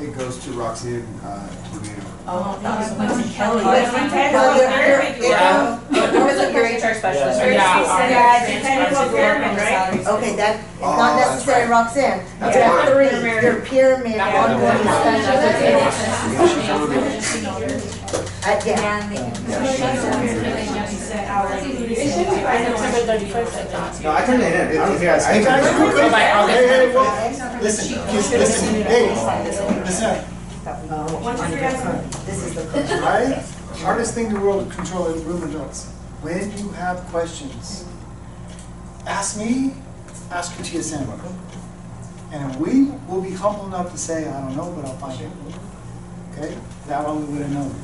It goes to Roxanne, Tornado. Oh, that was went to Kelly. Your HR specialist, right? Yeah, depending on pyramid, right? Okay, that is not necessarily Roxanne. You have three, your pyramid onboarding specialist. No, I turned it in. I don't care. Listen, hey, listen. This is the Right? Hardest thing in the world to control is room adults. When you have questions, ask me, ask your TSM. And we will be humble enough to say, I don't know, but I'll find out. Okay? That one we would have known.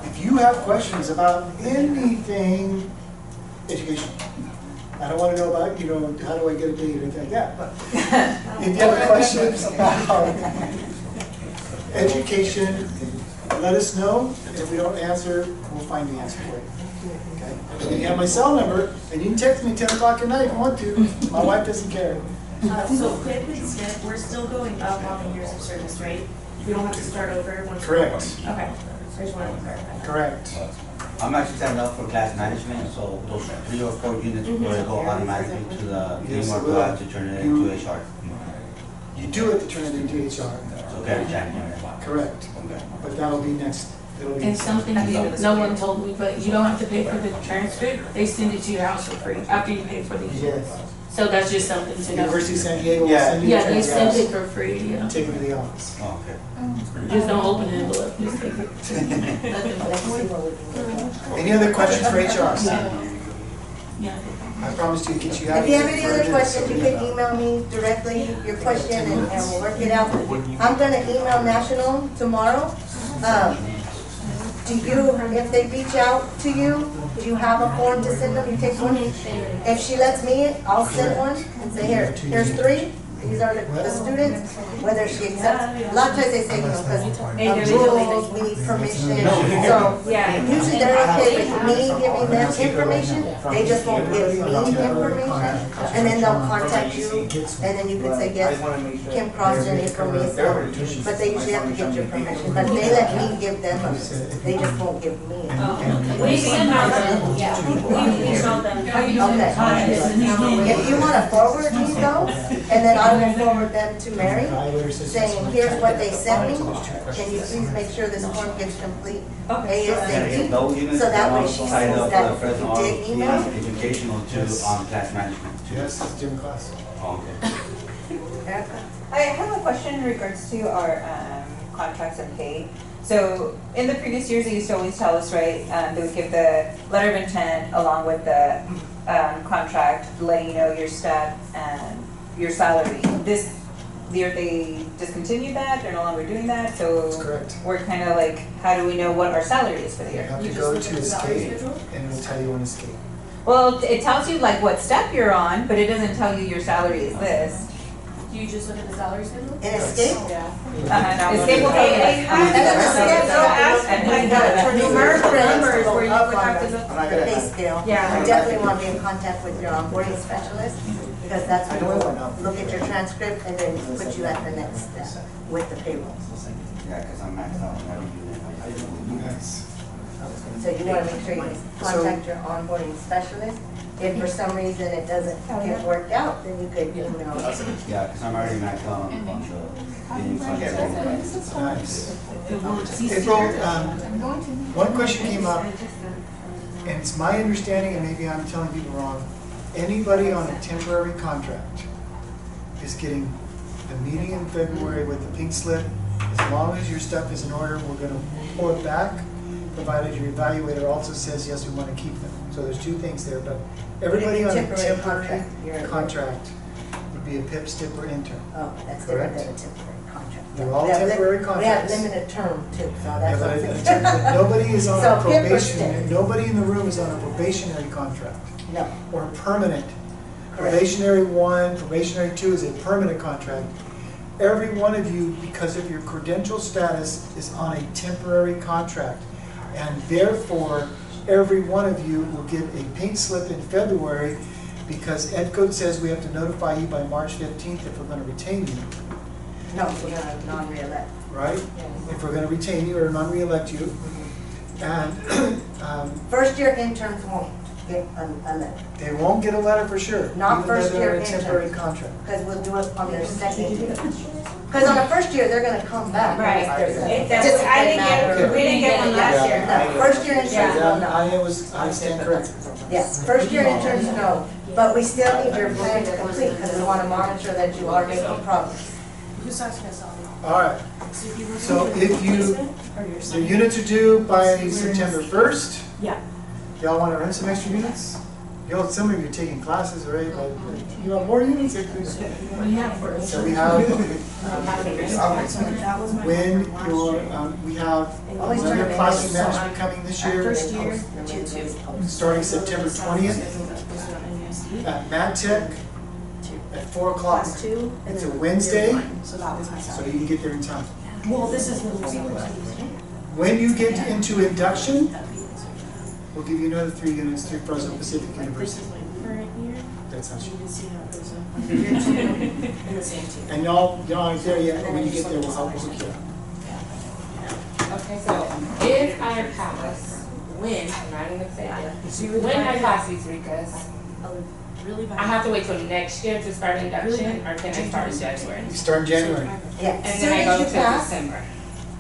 If you have questions about anything education, I don't want to know about, how do I get a date or anything like that, but if you have questions about education, let us know. If we don't answer, we'll find the answer for you. Okay? And then you have my cell number, and you can text me 10 o'clock at night if you want to. My wife doesn't care. So PIP and SNP, we're still going up on the years of service, right? We don't have to start over once. Correct. Okay, I just wanted to clarify. Correct. I'm actually setting up for class management, so those 3 or 4 units will go automatically to the teamwork class to turn it into HR. You do it to turn it into HR. So every January. Correct. But that'll be next. It'll be And something no one told me, but you don't have to pay for the transcript. They send it to your house for free after you pay for the. Yes. So that's just something to know. University of San Diego will Yeah. send you Yeah, the they send transcripts. it for free, yeah. Take it to the office. Oh, okay. Just don't open the envelope, just take it. Any other questions for HR? Yeah. I promised you to get you out. If you have any other questions, you can email me directly your question and we'll work it out. I'm gonna email National tomorrow. Do you, if they reach out to you, do you have a form to send them? You take one? If she lets me, I'll send one and say, here's 3. These are the students, whether she accepts. A lot of times they say, because of rules, we need permission. So usually they're okay with me giving them information. They just won't give me information. And then they'll contact you, and then you can say, yes, Kim cross-gen it for me. So, but they usually have to get your permission. But they let me give them, they just won't give me. We emailed them, yeah. We emailed them. Okay. If you want to forward me those, and then I will forward them to Mary, saying, here's what they sent me. Can you please make sure this form gets complete ASAP? So that way she sees that you did email. Educational to class management. Yes, it's gym class. Oh, okay. I have a question in regards to our contracts and pay. So in the previous years, they used to always tell us, right, they would give the letter of intent along with the contract, letting you know your step and your salary. This year they discontinued that, they're no longer doing that, so That's correct. we're kind of like, how do we know what our salary is for the You year? have to go to escape, and it'll tell you on escape. Well, it tells you like what step you're on, but it doesn't tell you your salary is this. Do you just look at the salary schedule? In escape? Escape will tell you They that. have to ask like the numerical numbers where you would have to look. The pay scale. Yeah. You definitely want to be in contact with your onboarding specialist, because that's when we'll look at your transcript and then put you at the next step with the payroll. Yeah, because I'm maxed out on every unit. Yes. So you want to make sure you contact your onboarding specialist. If for some reason it doesn't get worked out, then you could email us. Yeah, because I'm already maxed out on a bunch of getting contracts. Nice. April, one question came up, and it's my understanding, and maybe I'm telling people wrong, anybody on a temporary contract is getting the meeting in February with the pink slip. As long as your stuff is in order, we're going to pull it back, provided your evaluator also says, yes, we want to keep them. So there's 2 things there, but everybody on a temporary contract would be a PIP, STIP, or intern. Oh, that's different than a temporary contract. They're all temporary contracts. We have limited term too, so Yeah, that's but something. nobody is on a So PIP or probation, STIP? nobody in the room is on a probationary contract. No. Or a permanent. Correct. Probationary 1, probationary 2 is a permanent contract. Every one of you, because of your credential status, is on a temporary contract. And therefore, every one of you will get a pink slip in February, because Ed Code says we have to notify you by March 15th if we're going to retain you. No, we're gonna non-reelect. Right? If we're going to retain you or non-reelect you. And First year interns won't get a letter, they won't get a letter for sure. Not even though first they're year a temporary interns. contract. because we'll do it on their second year. Because on the first year, they're gonna come back. Right. There's a It does. discipline I didn't matter. get, we didn't get one last year. No, first year interns, Yeah, no. I stand corrected. Yes, first year interns, no. But we still need your plan to complete, because we want to monitor that you are making progress. Who's asking us all? All right. So if you, the units are due by September 1st. Yeah. Y'all want to run some extra units? Y'all, some of you are taking classes already, but you want more units? We have for So we have, when your, we have another classroom management coming this year, First year, 2-2. starting September 20th at Matt Tech at 4 o'clock. It's a Wednesday, So that was my so salary. you can get there in time. Well, this is the. When you get into induction, We'll give you another 3 units through Fresno Pacific University. Current year, That's how you she. can see how it goes up. Year two, in the same team. And y'all aren't there yet, but when you get there, we'll help hook you up. Okay, so if I pass, when, I'm not even saying, when I pass these Ricas, I have to wait till next year to start induction, or can I start in January? You start in January. Yeah, And as soon then I as go you to pass, December.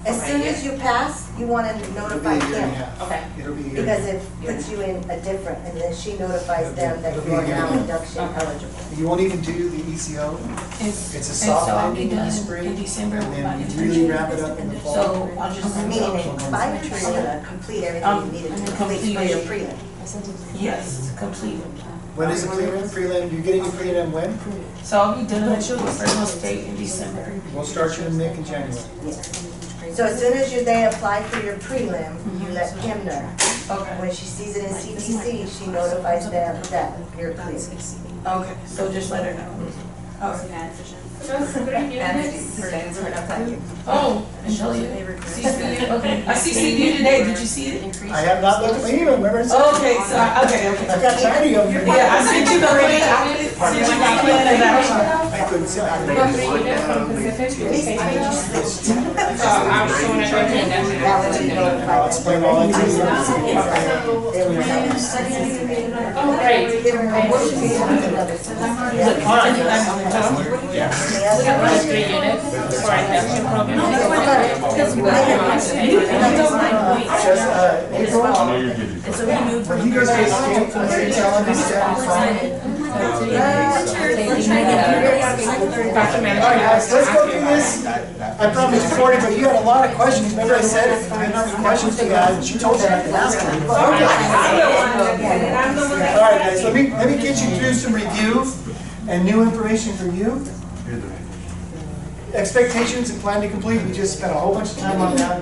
as soon as you pass, you wanna It'll be notify a year and a Kim. half. Okay. It'll be a year. Because it puts you in a different, and then she notifies them that you are now induction eligible. You won't even do the ECO. It's a And soft so I'll be landing in the done spring, in December and with my then you really internship. wrap it up in the fall. So I'll just. Meaning by your prelim, complete everything you needed to complete for your prelim. Yes, complete. When is the prelim? You're getting your prelim when? So I'll be done with Fresno State in December. We'll start you in Nick in January. So as soon as they apply for your prelim, you let Kim know. Okay. When she sees it in CTC, she notifies them that you're clear. Okay, so just let her know. Okay. Just 3 units. Oh, Angelica, CCU, okay. I CC'd you today, did you see it? I have not looked at my email, remember? Okay, so, okay. I got tired of you. Yeah, I sent you the link, I sent you my plan of action. I couldn't see. You got 3 units from Pacific? I was showing it right here. I'll explain all that to you. Oh, great. All right. Just 3 units for induction program. April, when you guys get escaped from there, tell them to step in front. Dr. Manager. All right, guys, let's go through this. I promised you 40, but you had a lot of questions. Remember I said if I had enough questions you had, and she told me I could ask them. Okay. All right, guys, let me get you through some review and new information for you. Expectations and plan to complete, we just spent a whole bunch of time on that.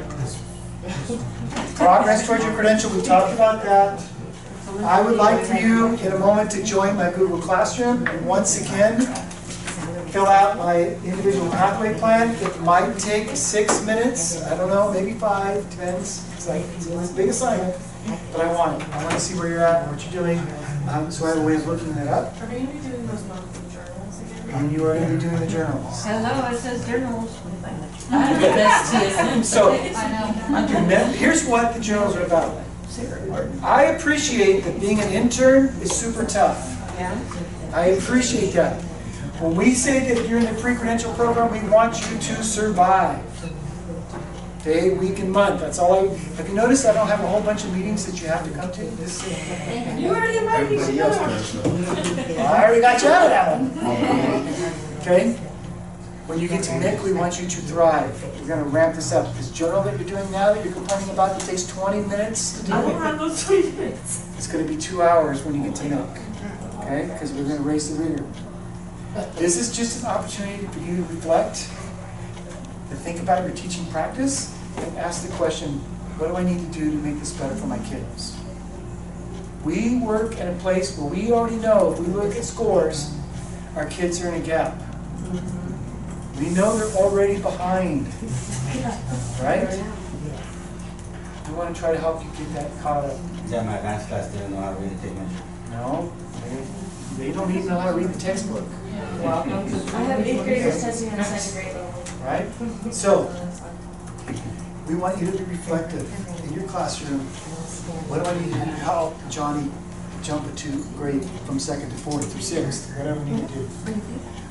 Progress towards your credential, we talked about that. I would like for you in a moment to join my Google Classroom and once again fill out my individual pathway plan. It might take 6 minutes, I don't know, maybe 5, depends. It's a big assignment, but I want it. I want to see where you're at and what you're doing, so I have a way of looking that up. Are we gonna be doing those monthly journals again? And you are going to be doing the journals. Hello, it says journals. I have the best TSM. So, I know. here's what the journals are about. I appreciate that being an intern is super tough. Yeah. I appreciate that. When we say that you're in the pre-credential program, we want you to survive. Day, week, and month. That's all have you noticed I don't have a whole bunch of meetings that you have to come to? You already invited me. Everybody else does. I already got you out of that one. Okay? When you get to Nick, we want you to thrive. We're going to ramp this up. This journal that you're doing now that you're complaining about that takes 20 minutes to do. I don't have those 20 minutes. It's going to be 2 hours when you get to Nick. Okay? Because we're going to raise the reader. This is just an opportunity for you to reflect, to think about your teaching practice, and ask the question, what do I need to do to make this better for my kids? We work in a place where we already know, if we look at scores, our kids are in a gap. We know they're already behind, right? We want to try to help you get that caught up. Yeah, my advanced class didn't know how to read the tape measure. No, they don't even know how to read the textbook. I have 8th graders testing on 2nd grade level. Right? So, we want you to be reflective in your classroom. What do I need to do to help Johnny jump a 2 grade from 2nd to 4th or 6th, whatever we need to do.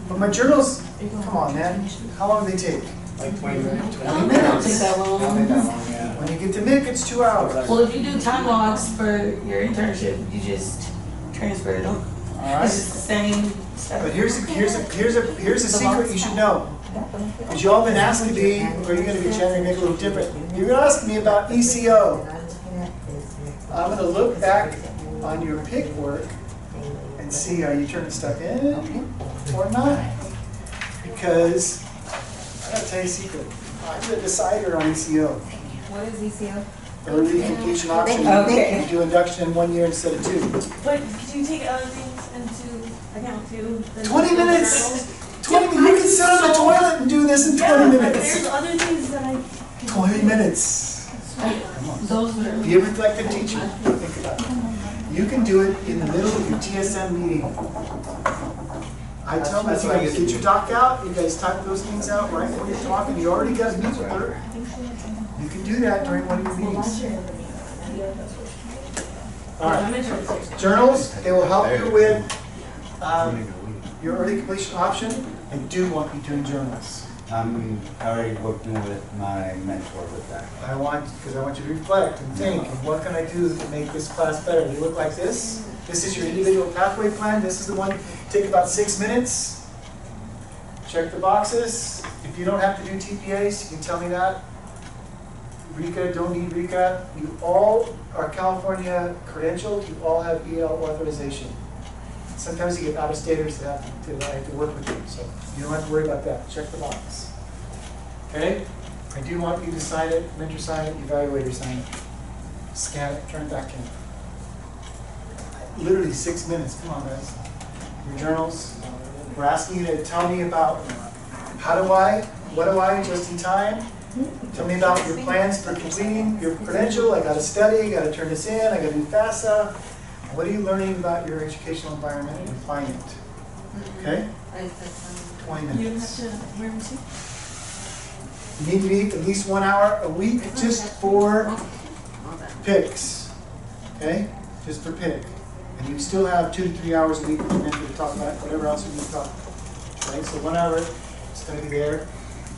But my journals, come on, man. How long do they take? Like 20 minutes. 20 minutes. They don't take that long. When you get to Nick, it's 2 hours. Well, if you do time logs for your internship, you just transfer them. All right. It's just the same stuff. But here's a secret you should know. Because you all been asking me, or you're going to be chatting Nick a little different. You're going to ask me about ECO. I'm going to look back on your PIC work and see are you turning stuff in or not. Because I got to tell you a secret. I'm the decider on ECO. What is ECO? Early completion option. Okay. You do induction in 1 year instead of 2. But could you take other things into account too? 20 minutes! 20 minutes. You can sit on the toilet and do this in 20 minutes. There's other things that I. 20 minutes. Come on. journals. Those are. Be a reflective teacher. Think about it. You can do it in the middle of your TSM meeting. I tell my students, get your doc out, you guys type those things out right when you're talking. You already got a meet with her. You can do that during one of your meetings. All right. Journals, they will help you with your early completion option. I do want you doing journals. I'm already working with my mentor with that. Because I want you to reflect and think, what can I do to make this class better? They look like this. This is your individual pathway plan. This is the one, take about 6 minutes. Check the boxes. If you don't have to do TPAs, you can tell me that. RECA, don't need RECA. You all are California credentialed. You all have EL authorization. Sometimes you get out-of-staters that have to work with you, so you don't have to worry about that. Check the box. Okay? I do want you to sign it, mentor sign it, evaluator sign it. Scan it, turn it back in. Literally 6 minutes. Come on, guys. Your journals. We're asking you to tell me about what do I, just in time. Tell me about your plans for completing your credential. I got to study, I got to turn this in, I got to do FAFSA. What are you learning about your educational environment and applying it? Okay? 20 minutes. You don't have to wear them too? You need to meet at least 1 hour a week just for picks. Okay? Just for pick. And you still have 2 to 3 hours a week with your mentor to talk about whatever else you need to talk about. Okay? So 1 hour is going to be there.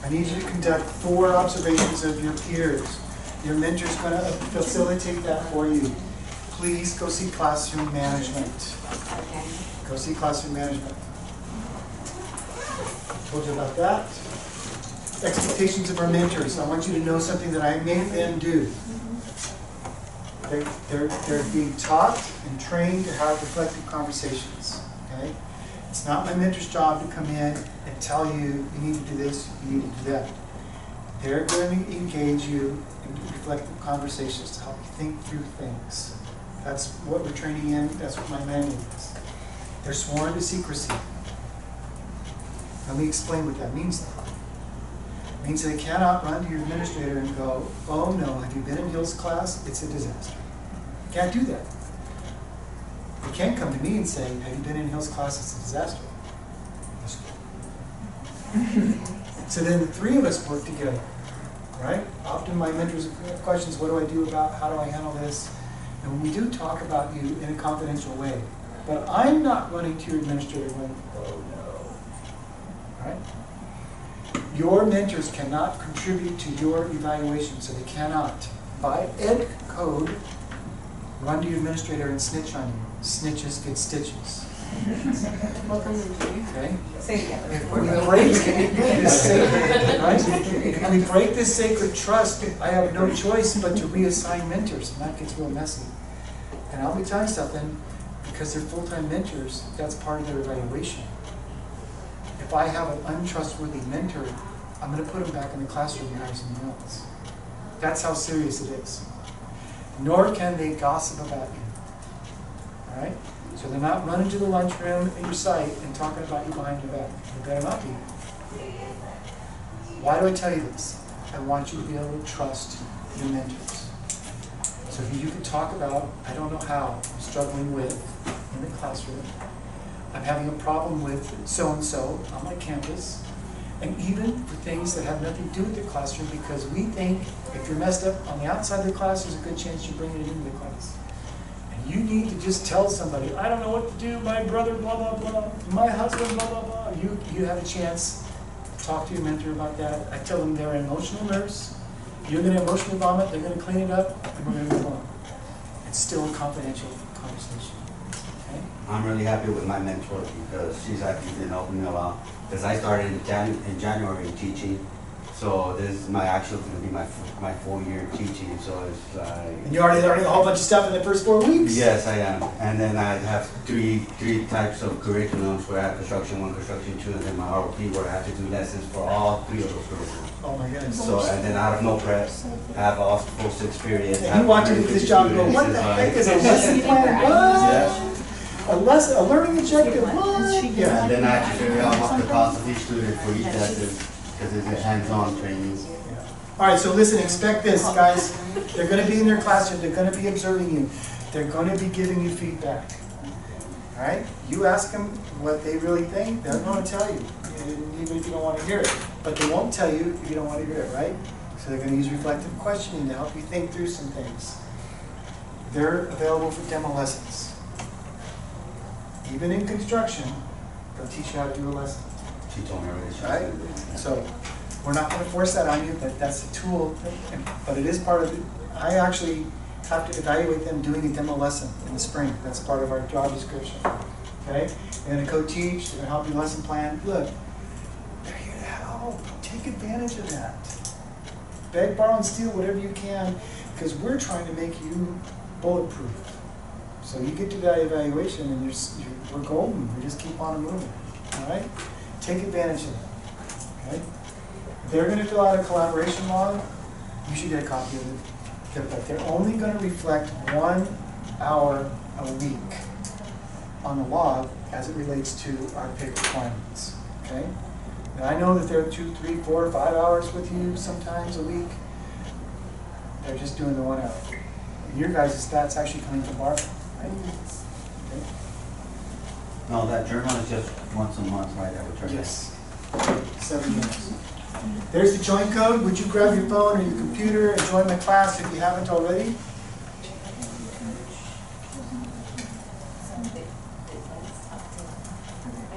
I need you to conduct 4 observations of your peers. Your mentor's going to facilitate that for you. Please go see classroom management. Go see classroom management. Told you about that. Expectations of our mentors. I want you to know something that I made them do. They're being taught and trained to have reflective conversations. Okay? It's not my mentor's job to come in and tell you, you need to do this, you need to do that. They're going to engage you in reflective conversations to help you think through things. That's what we're training in. That's what my manual is. They're sworn to secrecy. Let me explain what that means. It means they cannot run to your administrator and go, oh no, have you been in Hill's class? It's a disaster. You can't do that. You can't come to me and say, have you been in Hill's class? It's a disaster. So then the 3 of us work together, right? Often my mentors have questions, what do I do about, how do I handle this? And we do talk about you in a confidential way. But I'm not running to your administrator going, oh no. Right? Your mentors cannot contribute to your evaluation, so they cannot, by ed code, run to your administrator and snitch on you. Snitches get stitches. Okay? Say it again. If we break this sacred, right? If we break this sacred trust, I have no choice but to reassign mentors, and that gets real messy. And I'll be telling you something, because they're full-time mentors, that's part of their evaluation. If I have an untrustworthy mentor, I'm going to put them back in the classroom and hire someone else. That's how serious it is. Nor can they gossip about you. All right? So they're not running to the lunchroom at your site and talking about you behind your back. They better not be. Why do I tell you this? I want you to be able to trust your mentors. So if you can talk about, I don't know how, I'm struggling with in the classroom. I'm having a problem with so-and-so on my campus. And even for things that have nothing to do with the classroom, because we think if you're messed up on the outside of the class, there's a good chance you're bringing it into the class. And you need to just tell somebody, I don't know what to do, my brother, blah, blah, blah, my husband, blah, blah, blah. You have a chance to talk to your mentor about that. I tell them they're an emotional nurse. You're going to emotionally vomit, they're going to clean it up, and we're going to move on. It's still a confidential conversation. Okay? I'm really happy with my mentor because she's actually been helping me a lot. Because I started in January teaching, so this is going to be my 4-year teaching. So it's like. And you're already learning a whole bunch of stuff in the first 4 weeks. Yes, I am. And then I have three types of curriculums where I have construction 1, construction 2, and then my ROP where I have to do lessons for all 3 of those curriculums. Oh my goodness. So and then out of no prep, have all post experience. And you want to do this job and go, what the heck is a lesson plan? What? Yeah. A learning objective, what? Yeah, and then I have to figure out what the cost of each student for each lesson, because it's a hands-on training. All right, so listen, expect this, guys. They're gonna be in their classroom, they're gonna be observing you, they're gonna be giving you feedback. All right? You ask them what they really think, they're gonna tell you, even if you don't wanna hear it. But they won't tell you if you don't wanna hear it, right? So they're gonna use reflective questioning to help you think through some things. They're available for demo lessons. Even in construction, they'll teach you how to do a lesson. She told me already. Right? So we're not going to force that on you, but that's a tool. But it is part of it. I actually have to evaluate them doing a demo lesson in the spring. That's part of our job description. Okay? They're going to co-teach. They're going to help you lesson plan. Look, they're here to help. Take advantage of that. Beg, borrow, and steal whatever you can, because we're trying to make you bulletproof. So you get to that evaluation, and we're golden. We just keep on moving. All right? Take advantage of it. Okay? They're going to fill out a collaboration log. You should get a copy of it. But they're only going to reflect 1 hour a week on the log as it relates to our PIC requirements. Okay? And I know that they're 2, 3, 4, 5 hours with you sometimes a week. They're just doing the 1 hour. And your guys' stats actually coming from Barbara, right? Okay. No, that journal is just once a month, right? That would turn. Yes. 7 minutes. There's the join code. Would you grab your phone or your computer and join my class if you haven't already? I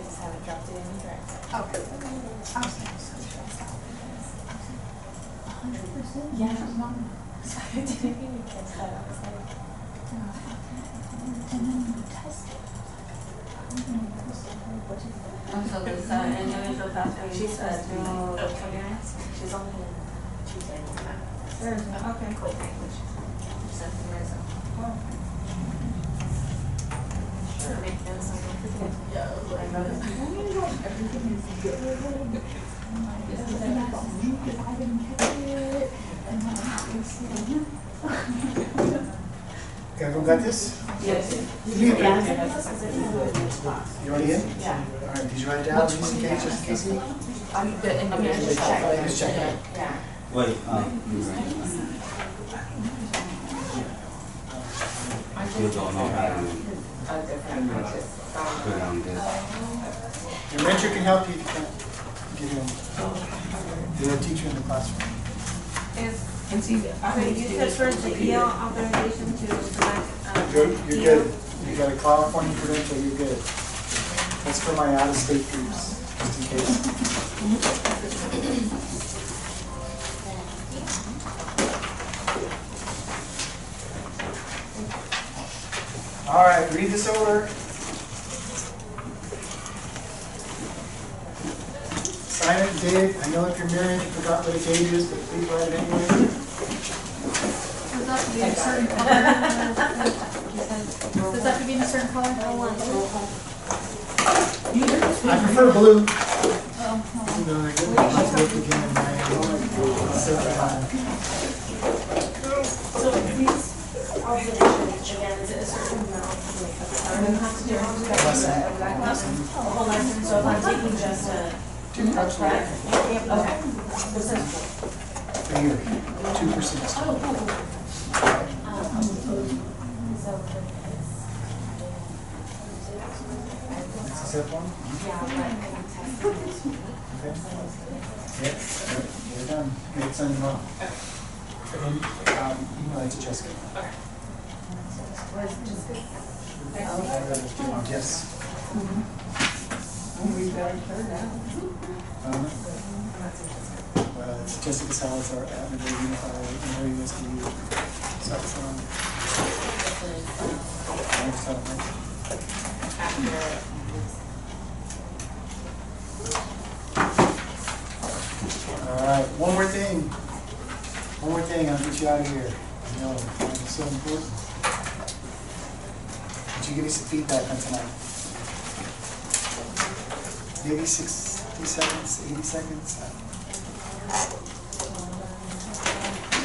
just haven't dropped it in the direct. Okay. Yeah. I didn't even catch that. I was like, So this individual pathway she's supposed to be, no. she's only in Tuesday. Thursday, okay. Cool language. Sure, make notes so I don't forget. Okay, everyone got this? Yes. You already in? Yeah. All right, did you write it down just in case, Just check. Just check it. Yeah. Wait, you don't know how to put on this. Your mentor can help you if you can't get in. They're a teacher in the classroom. So you said first the EL authorization to select. You're good. You got a California credential, you're good. That's for my out-of-state groups, just in case. All right, read this over. Sign it and date it. I know if you're married, you forgot what a date is, but please write it anyway. Does that have to be in a certain color? Does that have to be in a certain color? I prefer blue. Oh, You know, I get look again in my So these observations, again, is it a certain amount? Are we have to do a whole lesson? So if I'm taking just a track? Okay. This is a year, 2%. So for this, That's the set one? yeah, but I'm testing. Okay. Yep, you're done. Make send them up. And email it to Jessica. Yes. It's Jessica Salazar at Missouri Unified, Missouri USDU. So it's all right, one more thing. One more thing, I'll get you out of here. I know, it's so important. Would you give me some feedback on tonight? Maybe 60 seconds, 80 seconds?